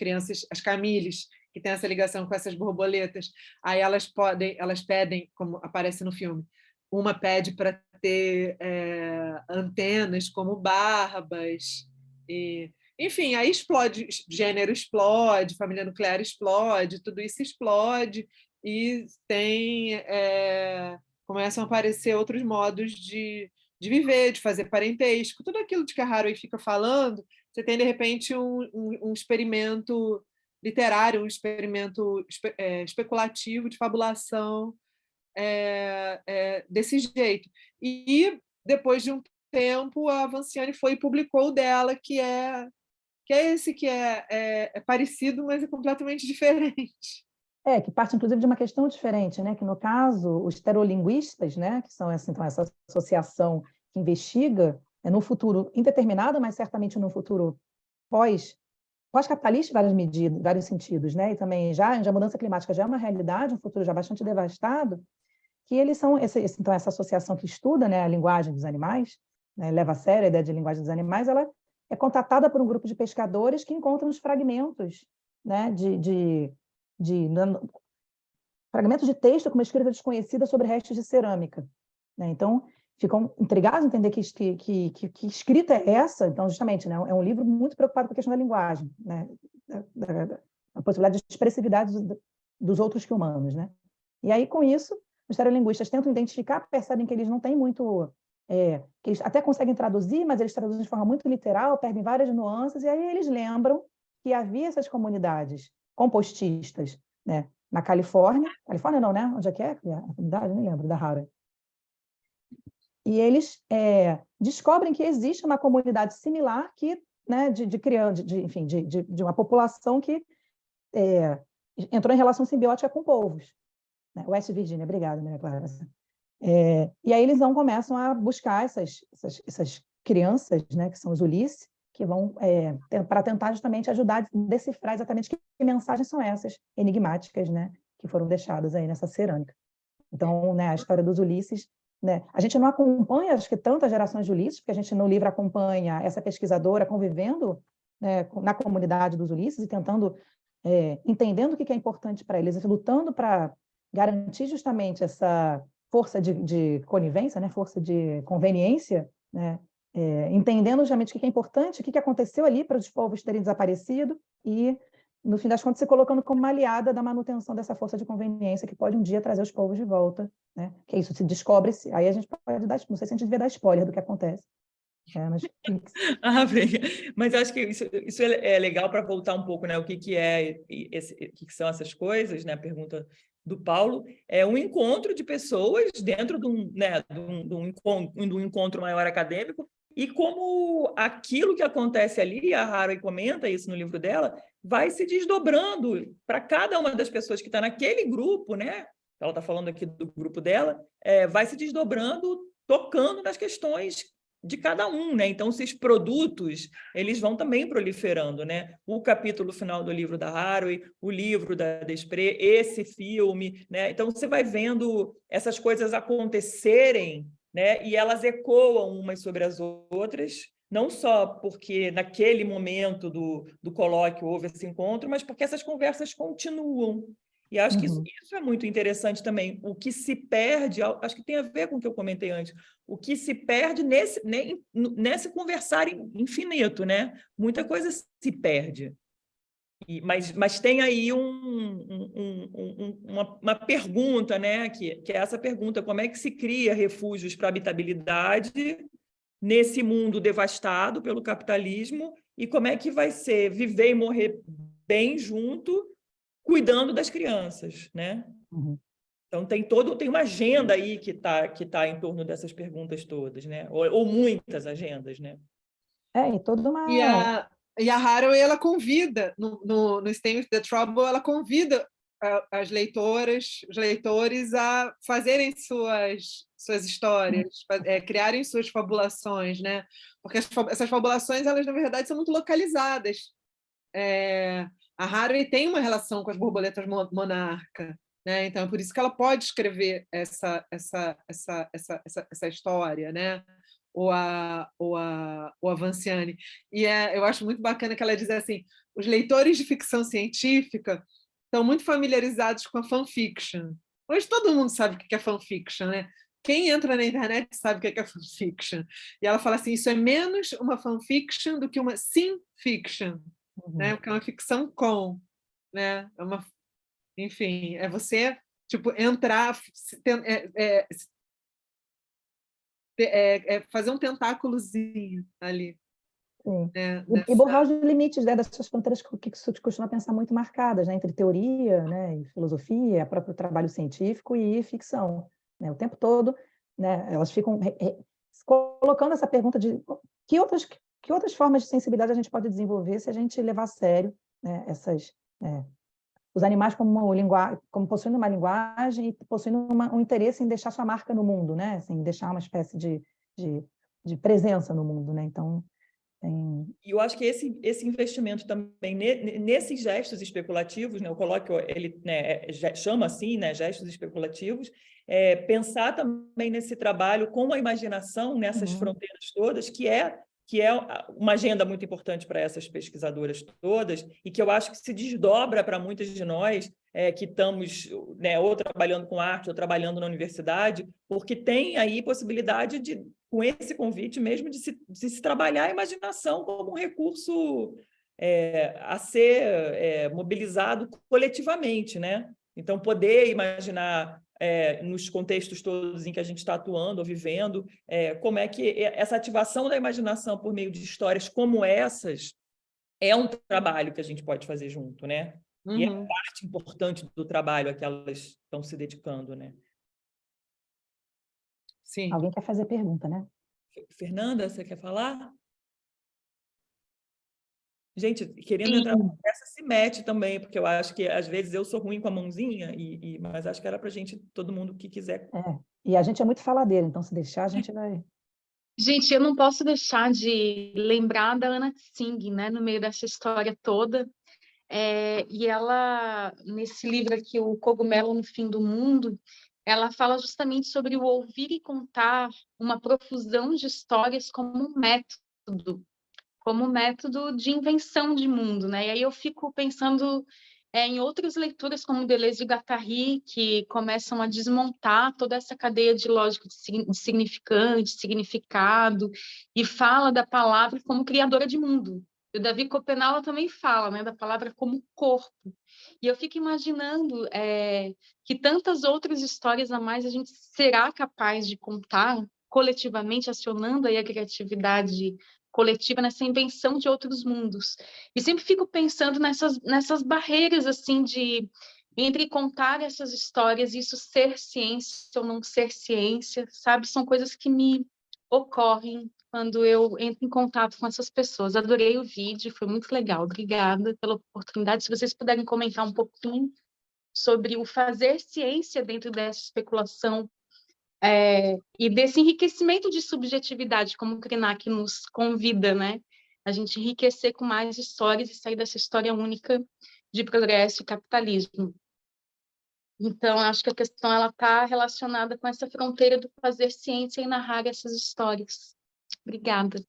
Camilles, que têm essa ligação com essas borboletas, aí elas pedem, como aparece no filme, uma pede para ter antenas como barbas, e, enfim, aí explode, gênero explode, família nuclear explode, tudo isso explode, e começam a aparecer outros modos de viver, de fazer parentesco, tudo aquilo de que a Haraway fica falando, você tem, de repente, um experimento literário, um experimento especulativo de fabulação desse jeito. E, depois de um tempo, a Vanciane foi e publicou o dela, que é parecido, mas é completamente diferente. Que parte, inclusive, de uma questão diferente, né? Que, no caso, os terolinguistas, né? Que são essa associação que investiga no futuro indeterminado, mas certamente no futuro pós-capitalista, em vários sentidos, né? E também já a mudança climática já é uma realidade, um futuro já bastante devastado, que eles são então essa associação que estuda, né, a linguagem dos animais, né, leva a sério a ideia de linguagem dos animais, ela é contatada por um grupo de pescadores que encontram os fragmentos, né, fragmentos de texto com uma escrita desconhecida sobre restos de cerâmica, né? Então, ficam intrigados em entender que escrita é essa. Então, justamente, né, é um livro muito preocupado com a questão da linguagem, né, a possibilidade de expressividade dos outros que humanos, né? E aí, com isso, os terolinguistas tentam identificar, percebem que eles não têm muito... que eles até conseguem traduzir, mas eles traduzem de forma muito literal, perdem várias nuances, e aí eles lembram que havia essas comunidades compostistas, né, na Califórnia não, né? Onde é que é a comunidade? Nem lembro, da Haraway. E eles descobrem que existe uma comunidade similar que, né, de uma população que entrou em relação simbiótica com povos, né? West Virginia, obrigada, Maria Clara. E aí eles começam a buscar essas crianças, né, que são os Ulisses, que vão para tentar justamente ajudar a decifrar exatamente que mensagens são essas enigmáticas, né, que foram deixadas aí nessa cerâmica. Então, né, a história dos Ulisses, né, a gente não acompanha, acho que, tantas gerações de Ulisses, porque a gente no livro acompanha essa pesquisadora convivendo, né, na comunidade dos Ulisses e tentando, entendendo o que é importante para eles, lutando para garantir justamente essa força de conivência, né, força de conveniência, né, entendendo justamente o que é importante, o que aconteceu ali para os povos terem desaparecido e, no fim das contas, se colocando como uma aliada da manutenção dessa força de conveniência que pode um dia trazer os povos de volta, né? Que é isso, se descobre-se, aí a gente pode dar, não sei se a gente devia dar spoiler do que acontece. Mas... mas acho que isso é legal para voltar um pouco, né? O que são essas coisas, né? A pergunta do Paulo é um encontro de pessoas dentro de um encontro maior acadêmico, e como aquilo que acontece ali, a Haraway comenta isso no livro dela, vai se desdobrando para cada uma das pessoas que está naquele grupo, né? Ela está falando aqui do grupo dela, vai se desdobrando, tocando nas questões de cada um, né? Então, esses produtos, eles vão também proliferando, né? O capítulo final do livro da Haraway, o livro da Desprez, esse filme, né? Então, você vai vendo essas coisas acontecerem, né? E elas ecoam umas sobre as outras, não só porque naquele momento do colóquio houve esse encontro, mas porque essas conversas continuam. E acho que isso é muito interessante também. O que se perde, acho que tem a ver com o que eu comentei antes, o que se perde nesse conversar infinito, né? Muita coisa se perde. Mas tem aí uma pergunta, né? Que é essa pergunta: como é que se cria refúgios para habitabilidade nesse mundo devastado pelo capitalismo, e como é que vai ser viver e morrer bem junto, cuidando das crianças, né? Então tem uma agenda aí que tá em torno dessas perguntas todas, né? Ou muitas agendas, né? E toda uma... E a Haraway, ela convida, no Stay with the Trouble, ela convida as leitoras, os leitores a fazerem suas histórias, criarem suas fabulações, né? Porque essas fabulações, elas, na verdade, são muito localizadas. A Haraway tem uma relação com as borboletas monarca, né? Então, é por isso que ela pode escrever essa história, né? Ou a Vanciane. E eu acho muito bacana que ela diz assim: os leitores de ficção científica estão muito familiarizados com a fanfiction. Hoje todo mundo sabe o que é fanfiction, né? Quem entra na internet sabe o que é fanfiction. E ela fala assim: isso é menos uma fanfiction do que uma simfiction, né? Porque é uma ficção com, né? Enfim, é você tipo entrar, fazer um tentáculozinho ali. Sim. Né? E borrar os limites, né, dessas fronteiras que se costuma pensar muito marcadas, né, entre teoria, né, e filosofia, próprio trabalho científico e ficção, né, o tempo todo, né, elas ficam colocando essa pergunta de que outras formas de sensibilidade a gente pode desenvolver se a gente levar a sério, né, os animais como possuindo uma linguagem e possuindo um interesse em deixar sua marca no mundo, né, assim, deixar uma espécie de presença no mundo, né, então... E eu acho que esse investimento também nesses gestos especulativos, né, o colóquio ele, né, chama assim, né, gestos especulativos, pensar também nesse trabalho com a imaginação nessas fronteiras todas, que é uma agenda muito importante para essas pesquisadoras todas, e que eu acho que se desdobra para muitas de nós que estamos, né, ou trabalhando com arte ou trabalhando na universidade, porque tem aí possibilidade de, com esse convite mesmo, de se trabalhar a imaginação como um recurso a ser mobilizado coletivamente, né? Então, poder imaginar nos contextos todos em que a gente está atuando ou vivendo, como é que essa ativação da imaginação por meio de histórias como essas é um trabalho que a gente pode fazer junto, né? E é parte importante do trabalho a que elas estão se dedicando, né? Sim. Alguém quer fazer pergunta, né? Fernanda, você quer falar? Gente, querendo entrar na conversa, se mete também, porque eu acho que às vezes eu sou ruim com a mãozinha, mas acho que era para gente, todo mundo que quiser. E a gente é muito faladeira, então se deixar, a gente vai... Gente, eu não posso deixar de lembrar da Anna Tsing, né, no meio dessa história toda. E ela, nesse livro aqui, O Cogumelo no Fim do Mundo, ela fala justamente sobre o ouvir e contar uma profusão de histórias como um método de invenção de mundo, né? E aí eu fico pensando em outras leituras como Deleuze e Guattari, que começam a desmontar toda essa cadeia de lógica de significante, significado, e fala da palavra como criadora de mundo. E o David Copenau também fala, né, da palavra como corpo. E eu fico imaginando que tantas outras histórias a mais a gente será capaz de contar coletivamente, acionando aí a criatividade coletiva, nessa invenção de outros mundos. E sempre fico pensando nessas barreiras, assim, entre contar essas histórias e isso ser ciência ou não ser ciência, sabe? São coisas que me ocorrem quando eu entro em contato com essas pessoas. Adorei o vídeo, foi muito legal. Obrigada pela oportunidade. Se vocês puderem comentar um pouquinho sobre o fazer ciência dentro dessa especulação e desse enriquecimento de subjetividade, como o Krenak nos convida, né? A gente enriquecer com mais histórias e sair dessa história única de progresso e capitalismo. Então, acho que a questão está relacionada com essa fronteira do fazer ciência e narrar essas histórias. Obrigada.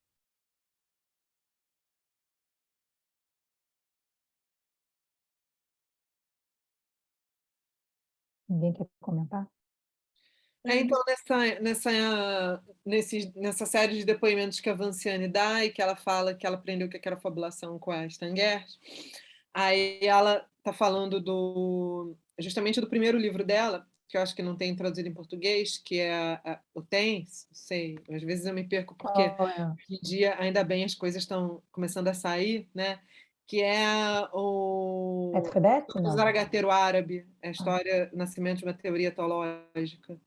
Ninguém quer comentar? Então, nessa série de depoimentos que a Vanciane dá e que ela fala que ela aprendeu o que era fabulação com a Stangert, aí ela está falando justamente do primeiro livro dela, que eu acho que não tem traduzido em português, que é o Tem, não sei, às vezes eu me perco porque hoje em dia, ainda bem, as coisas estão começando a sair, né? Que é o Zaragateiro Árabe, a história, o nascimento de uma teoria teológica.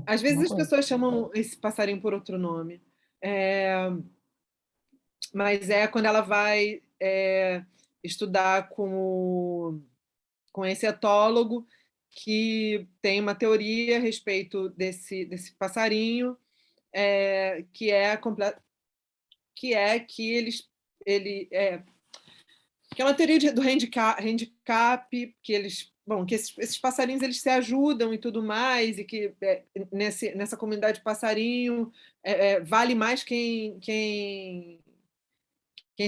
Às vezes as pessoas chamam esse passarinho por outro nome, mas quando ela vai estudar com esse etólogo que tem uma teoria a respeito desse passarinho, que é uma teoria do handicap, que esses passarinhos eles se ajudam e tudo mais, e que nessa comunidade de passarinho vale mais quem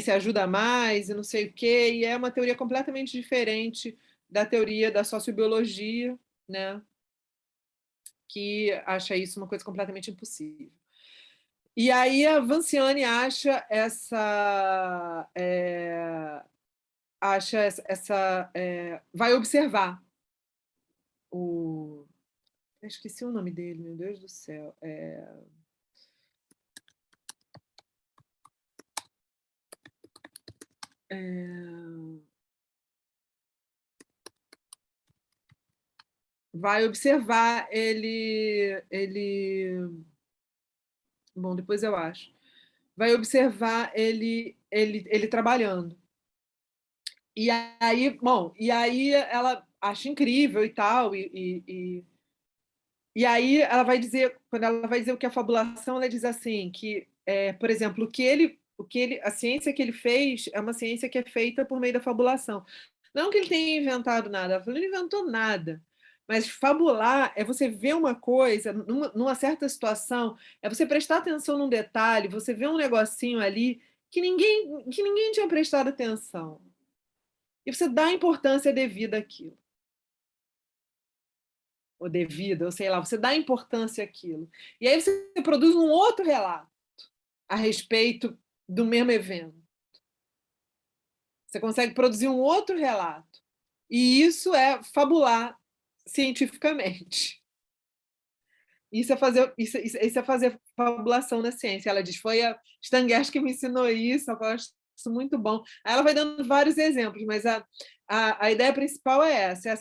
se ajuda mais e não sei o quê, e é uma teoria completamente diferente da teoria da sociobiologia, né? Que acha isso uma coisa completamente impossível. E aí a Vanciane acha vai observar eu esqueci o nome dele, meu Deus do céu. Vai observar bom, depois eu acho. Vai observar ele trabalhando. E aí ela acha incrível e tal, e aí ela vai dizer, quando ela vai dizer o que é fabulação, ela diz assim, que, por exemplo, a ciência que ele fez é uma ciência que é feita por meio da fabulação. Não que ele tenha inventado nada, ela falou, ele não inventou nada. Mas fabular é você ver uma coisa, numa certa situação, é você prestar atenção num detalhe, você vê um negocinho ali que ninguém tinha prestado atenção. E você dá a importância devida àquilo. Ou devida, ou sei lá, você dá importância àquilo. E aí você produz um outro relato a respeito do mesmo evento. Você consegue produzir um outro relato. E isso é fabular cientificamente. Isso é fazer fabulação na ciência. Ela diz, foi a Stangert que me ensinou isso, eu acho isso muito bom. Aí ela vai dando vários exemplos, mas a ideia principal é essa,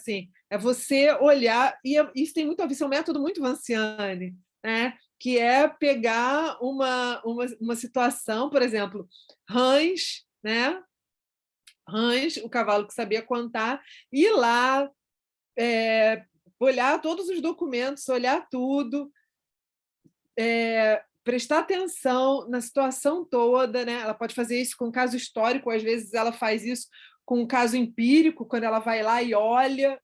é você olhar, e isso tem muito a ver, isso é um método muito Vanciane, né? Que é pegar uma situação, por exemplo, rãs, né? Hans, o cavalo que sabia contar, ir lá, olhar todos os documentos, olhar tudo, prestar atenção na situação toda, né? Ela pode fazer isso com um caso histórico, às vezes ela faz isso com um caso empírico, quando ela vai lá e olha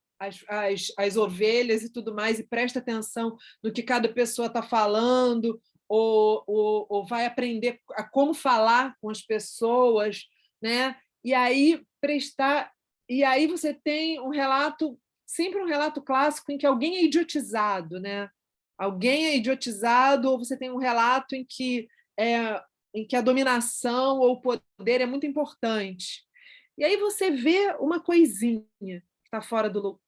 as ovelhas e tudo mais, e presta atenção no que cada pessoa está falando, ou vai aprender a como falar com as pessoas, né? E aí você tem um relato, sempre um relato clássico em que alguém é idiotizado, né? Alguém é idiotizado, ou você tem um relato em que a dominação ou o poder é muito importante. E aí você vê uma coisinha que está fora do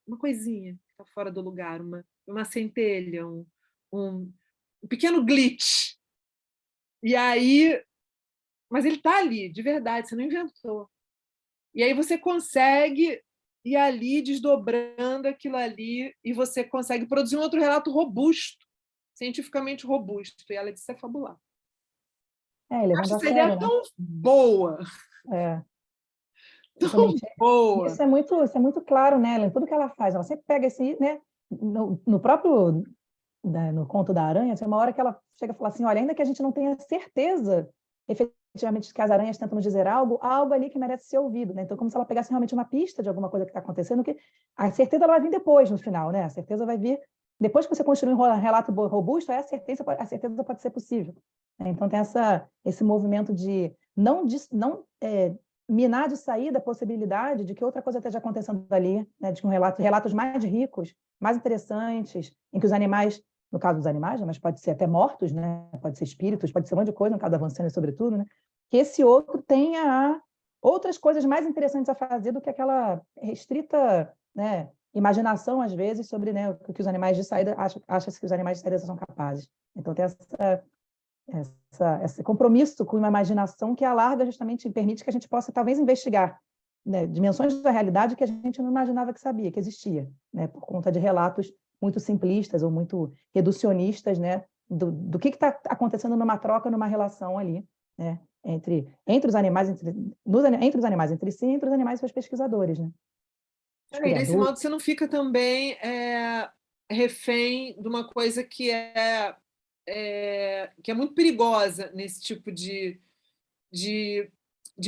lugar, uma centelha, um pequeno glitch. E aí, mas ele está ali, de verdade, você não inventou. E aí você consegue ir ali desdobrando aquilo ali e você consegue produzir um outro relato robusto, cientificamente robusto. E ela disse, é fabular. Levando Acho a essa sério, ideia né? tão boa. Tão boa. Isso é muito claro nela, em tudo que ela faz. Ela sempre pega esse, né? No próprio, no Conto da Aranha, tem uma hora que ela chega a falar assim, olha, ainda que a gente não tenha certeza, efetivamente, que as aranhas tentam nos dizer algo, há algo ali que merece ser ouvido, né? Então, como se ela pegasse realmente uma pista de alguma coisa que está acontecendo, que a certeza ela vai vir depois, no final, né? A certeza vai vir depois que você construir um relato robusto, a certeza pode ser possível. Então, tem esse movimento de não minar de saída a possibilidade de que outra coisa esteja acontecendo ali, né? De que relatos mais ricos, mais interessantes, em que os animais, no caso dos animais, mas pode ser até mortos, né? Pode ser espíritos, pode ser um monte de coisa, no caso da Vancena, sobretudo, né? Que esse outro tenha outras coisas mais interessantes a fazer do que aquela restrita, né, imaginação, às vezes, sobre, né, o que os animais de saída acham que os animais de saída são capazes. Então, tem esse compromisso com uma imaginação que alarga justamente e permite que a gente possa, talvez, investigar, né, dimensões da realidade que a gente não imaginava que sabia, que existia, né, por conta de relatos muito simplistas ou muito reducionistas, né, do que está acontecendo numa troca, numa relação ali, né, entre os animais, entre os animais entre si, entre os animais e seus pesquisadores, né? E desse modo você não fica também refém de uma coisa que é muito perigosa nesse tipo de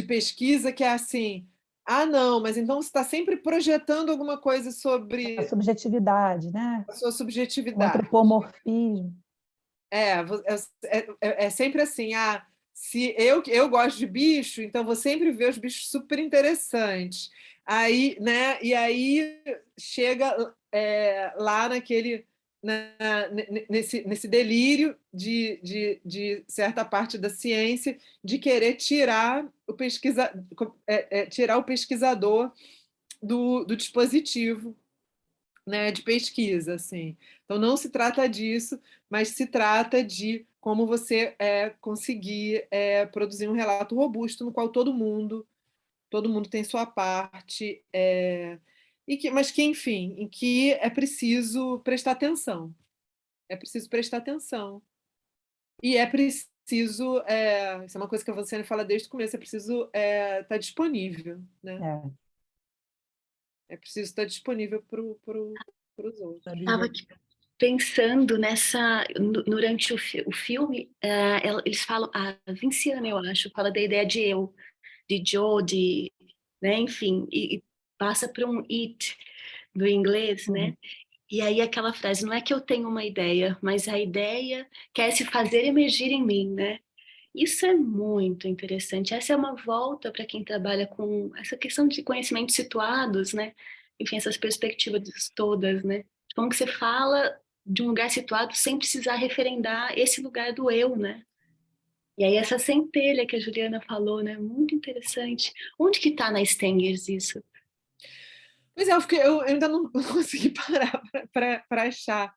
pesquisa, que é assim, não, mas então você está sempre projetando alguma coisa sobre a subjetividade, né? a sua subjetividade. O antropomorfismo. É sempre assim, se eu gosto de bicho, então vou sempre ver os bichos super interessantes. Aí, né? E aí chega lá nesse delírio de certa parte da ciência de querer tirar o pesquisador do dispositivo, né, de pesquisa, assim. Então não se trata disso, mas se trata de como você conseguir produzir um relato robusto no qual todo mundo tem sua parte, mas que, enfim, em que é preciso prestar atenção. É preciso prestar atenção. E é preciso, isso é uma coisa que a Vancena fala desde o começo, é preciso estar disponível, né? É preciso estar disponível para os outros. Estava pensando durante o filme, eles falam, a Vinciana, eu acho, fala da ideia de eu, de Joe, né, enfim, e passa para um it do inglês, né? E aí aquela frase, não é que eu tenho uma ideia, mas a ideia quer se fazer emergir em mim, né? Isso é muito interessante. Essa é uma volta para quem trabalha com essa questão de conhecimentos situados, né? Enfim, essas perspectivas todas, né? Como que você fala de um lugar situado sem precisar referendar esse lugar do eu, né? E aí essa centelha que a Juliana falou, né? Muito interessante. Onde que está na Stengers isso? Pois é, eu ainda não consegui parar para achar.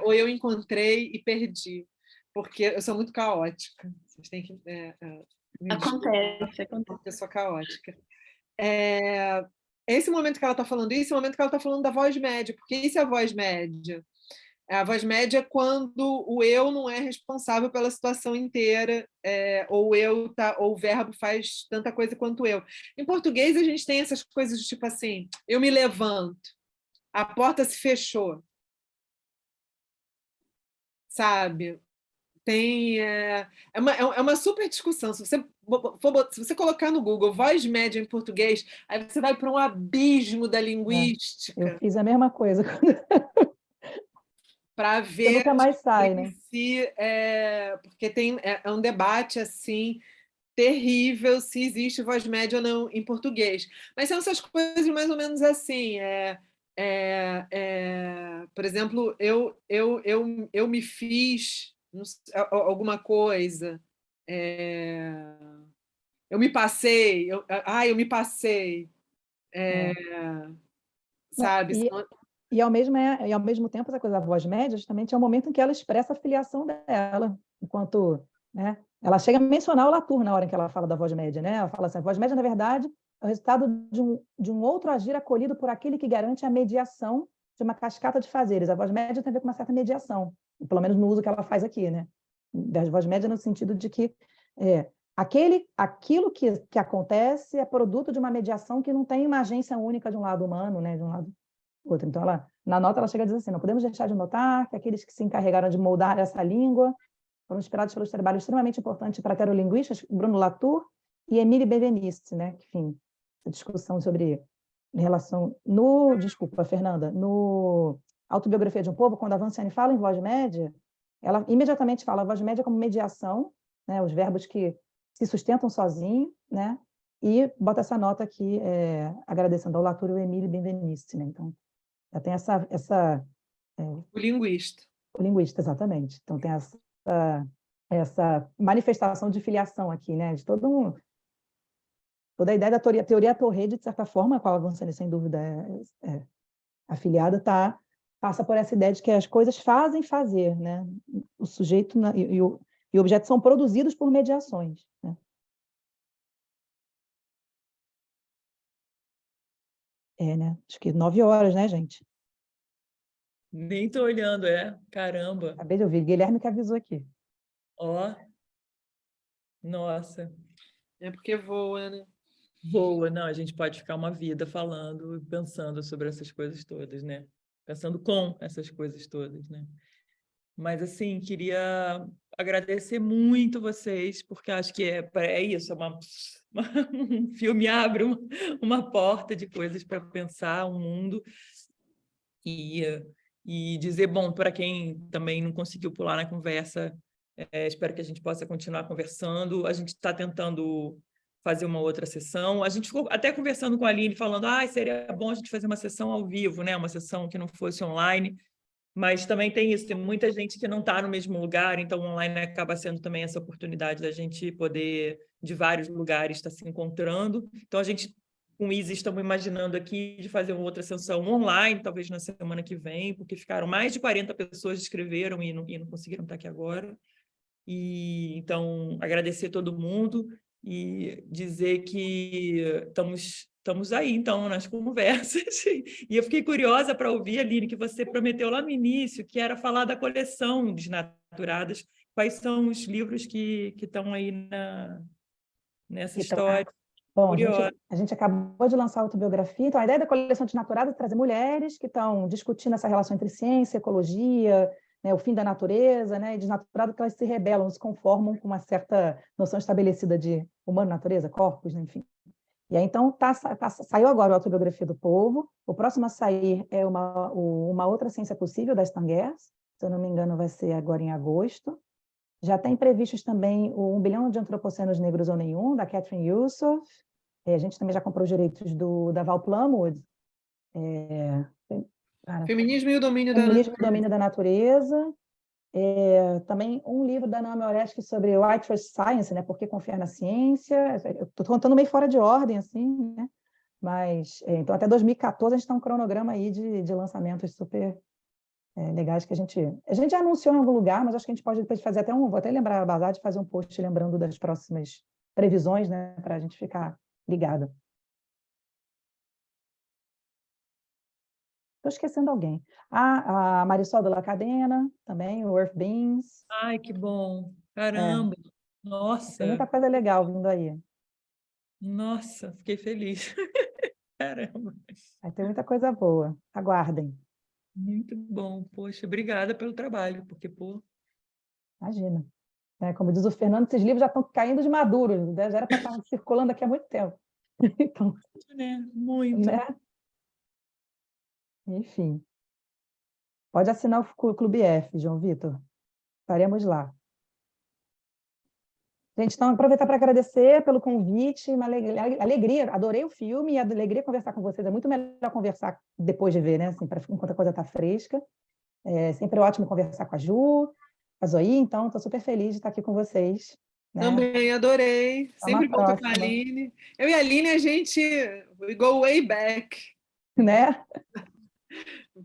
Ou eu encontrei e perdi, porque eu sou muito caótica. Vocês têm que acontece. Uma pessoa caótica. Esse momento que ela está falando isso, é o momento que ela está falando da voz média, porque isso é a voz média. A voz média é quando o eu não é responsável pela situação inteira, ou ou o verbo faz tanta coisa quanto eu. Em português, a gente tem essas coisas tipo assim: eu me levanto, a porta se fechou, sabe? É uma super discussão. Se você colocar no Google voz média em português, aí você vai para um abismo da linguística. Eu fiz a mesma coisa. Para Você ver nunca mais sai, né? porque é um debate assim terrível se existe voz média ou não em português. Mas são essas coisas mais ou menos assim. Por exemplo, eu me fiz alguma coisa. Eu me passei. Eu me passei. Não, Sabe? e ao mesmo tempo, essa coisa da voz média, justamente é o momento em que ela expressa a filiação dela, enquanto, né, ela chega a mencionar o Latour na hora em que ela fala da voz média, né? Ela fala assim, a voz média, na verdade, é o resultado de um outro agir acolhido por aquele que garante a mediação de uma cascata de fazeres. A voz média tem a ver com uma certa mediação, pelo menos no uso que ela faz aqui, né? Das voz média no sentido de que aquilo que acontece é produto de uma mediação que não tem uma agência única de um lado humano, né? De um lado outro. Então, na nota, ela chega a dizer assim, não podemos deixar de notar que aqueles que se encarregaram de moldar essa língua foram inspirados pelos trabalhos extremamente importantes para terolinguistas, Bruno Latour e Émile Benveniste, né? Enfim, a discussão sobre relação... Desculpa, Fernanda, no Autobiografia de um Povo, quando a Vanciane fala em voz média, ela imediatamente fala a voz média como mediação, né? Os verbos que se sustentam sozinhos, né? E bota essa nota aqui, agradecendo ao Latour e ao Émile Benveniste, né? Então, já tem O linguista. o linguista, exatamente. Então, tem essa manifestação de filiação aqui, né? De toda a ideia da teoria Torrede, de certa forma, a qual a Vanciane, sem dúvida, é afiliada, passa por essa ideia de que as coisas fazem fazer, né? O sujeito e o objeto são produzidos por mediações, né? Né? Acho que 9 horas, né, gente? Nem estou olhando, caramba. Acabei de ouvir, Guilherme que avisou aqui. Ó, nossa. É porque voa, né? Voa, não, a gente pode ficar uma vida falando, pensando sobre essas coisas todas, né? Pensando com essas coisas todas, né? Mas, assim, queria agradecer muito vocês, porque acho que é isso, um filme abre uma porta de coisas para pensar o mundo e dizer, bom, para quem também não conseguiu pular na conversa, espero que a gente possa continuar conversando. A gente está tentando fazer uma outra sessão. A gente ficou até conversando com a Aline, falando seria bom a gente fazer uma sessão ao vivo, né? Uma sessão que não fosse online, mas também tem isso, tem muita gente que não está no mesmo lugar, então o online acaba sendo também essa oportunidade da gente poder, de vários lugares, estar se encontrando. Então, a gente, com o Easy, estamos imaginando aqui de fazer uma outra sessão online, talvez na semana que vem, porque ficaram mais de 40 pessoas que escreveram e não conseguiram estar aqui agora. E então, agradecer a todo mundo e dizer que estamos aí, então, nas conversas. E eu fiquei curiosa para ouvir, Aline, que você prometeu lá no início, que era falar da coleção Desnaturadas. Quais são os livros que estão aí nessa história? Bom, Curiosa. a gente acabou de lançar a autobiografia, então a ideia da coleção Desnaturada é trazer mulheres que estão discutindo essa relação entre ciência, ecologia, né, o fim da natureza, né, e desnaturado que elas se rebelam, se conformam com uma certa noção estabelecida de humano-natureza, corpos, né, enfim. E aí, então, saiu agora a Autobiografia do Povo, o próximo a sair é uma outra ciência possível, da Stangers, se eu não me engano vai ser agora em agosto. Já tem previstos também o 1 bilhão de antropocinos negros ou nenhum, da Catherine Yusuf. A gente também já comprou os direitos da Val Plumwood. Feminismo e o Domínio da Feminismo e o Natureza. Domínio da Natureza. Também um livro da Naomi Oreskes sobre Why Trust Science, né? Por que confiar na ciência? Eu estou contando meio fora de ordem, assim, né? Mas, então, até 2014, a gente está um cronograma aí de lançamentos super legais que a gente já anunciou em algum lugar, mas acho que a gente pode depois fazer vou até lembrar a Bazar de fazer um post lembrando das próximas previsões, né, para a gente ficar ligado. Estou esquecendo alguém. A Marisol de la Cadena, também, o Earth Beans. Ai, que bom. Caramba. Tem Nossa, muita coisa legal vindo aí. nossa, fiquei feliz. Caramba. Vai ter muita coisa boa. Aguardem. Muito bom. Poxa, obrigada pelo trabalho, porque, pô, Imagina. Como diz o Fernando, esses livros já estão caindo de maduro, né? Já era para estar circulando aqui há muito tempo. Então, né? Muito. né? Enfim. Pode assinar o Clube F, João Vitor. Estaremos lá. Gente, então, aproveitar para agradecer pelo convite, uma alegria, adorei o filme e alegria conversar com vocês. É muito melhor conversar depois de ver, né? Assim, enquanto a coisa está fresca. É sempre ótimo conversar com a Ju, a Zoe, então estou super feliz de estar aqui com vocês. Né? Também adorei. Até uma Sempre volto com a próxima. Aline. Eu e a Aline, a gente we go way back. Né?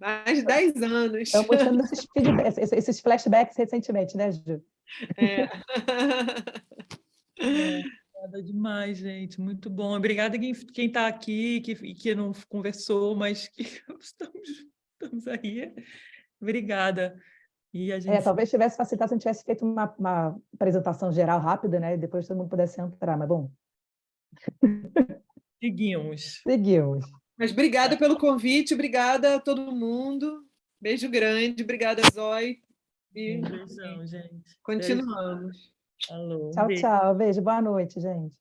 Mais de 10 anos. Estamos tendo esses flashbacks recentemente, né, Ju? É. Obrigada demais, gente. Muito bom. Obrigada quem está aqui que não conversou, mas que estamos aí. Obrigada. E a gente Talvez tivesse facilitado se a gente tivesse feito uma apresentação geral rápida, né? E depois todo mundo pudesse entrar, mas bom. seguimos. Seguimos. Mas obrigada pelo convite, obrigada a todo mundo. Beijo grande, obrigada, Zoe. E Beijão, gente. continuamos. Alô. Tchau, Beijo. tchau. Beijo. Boa noite, gente.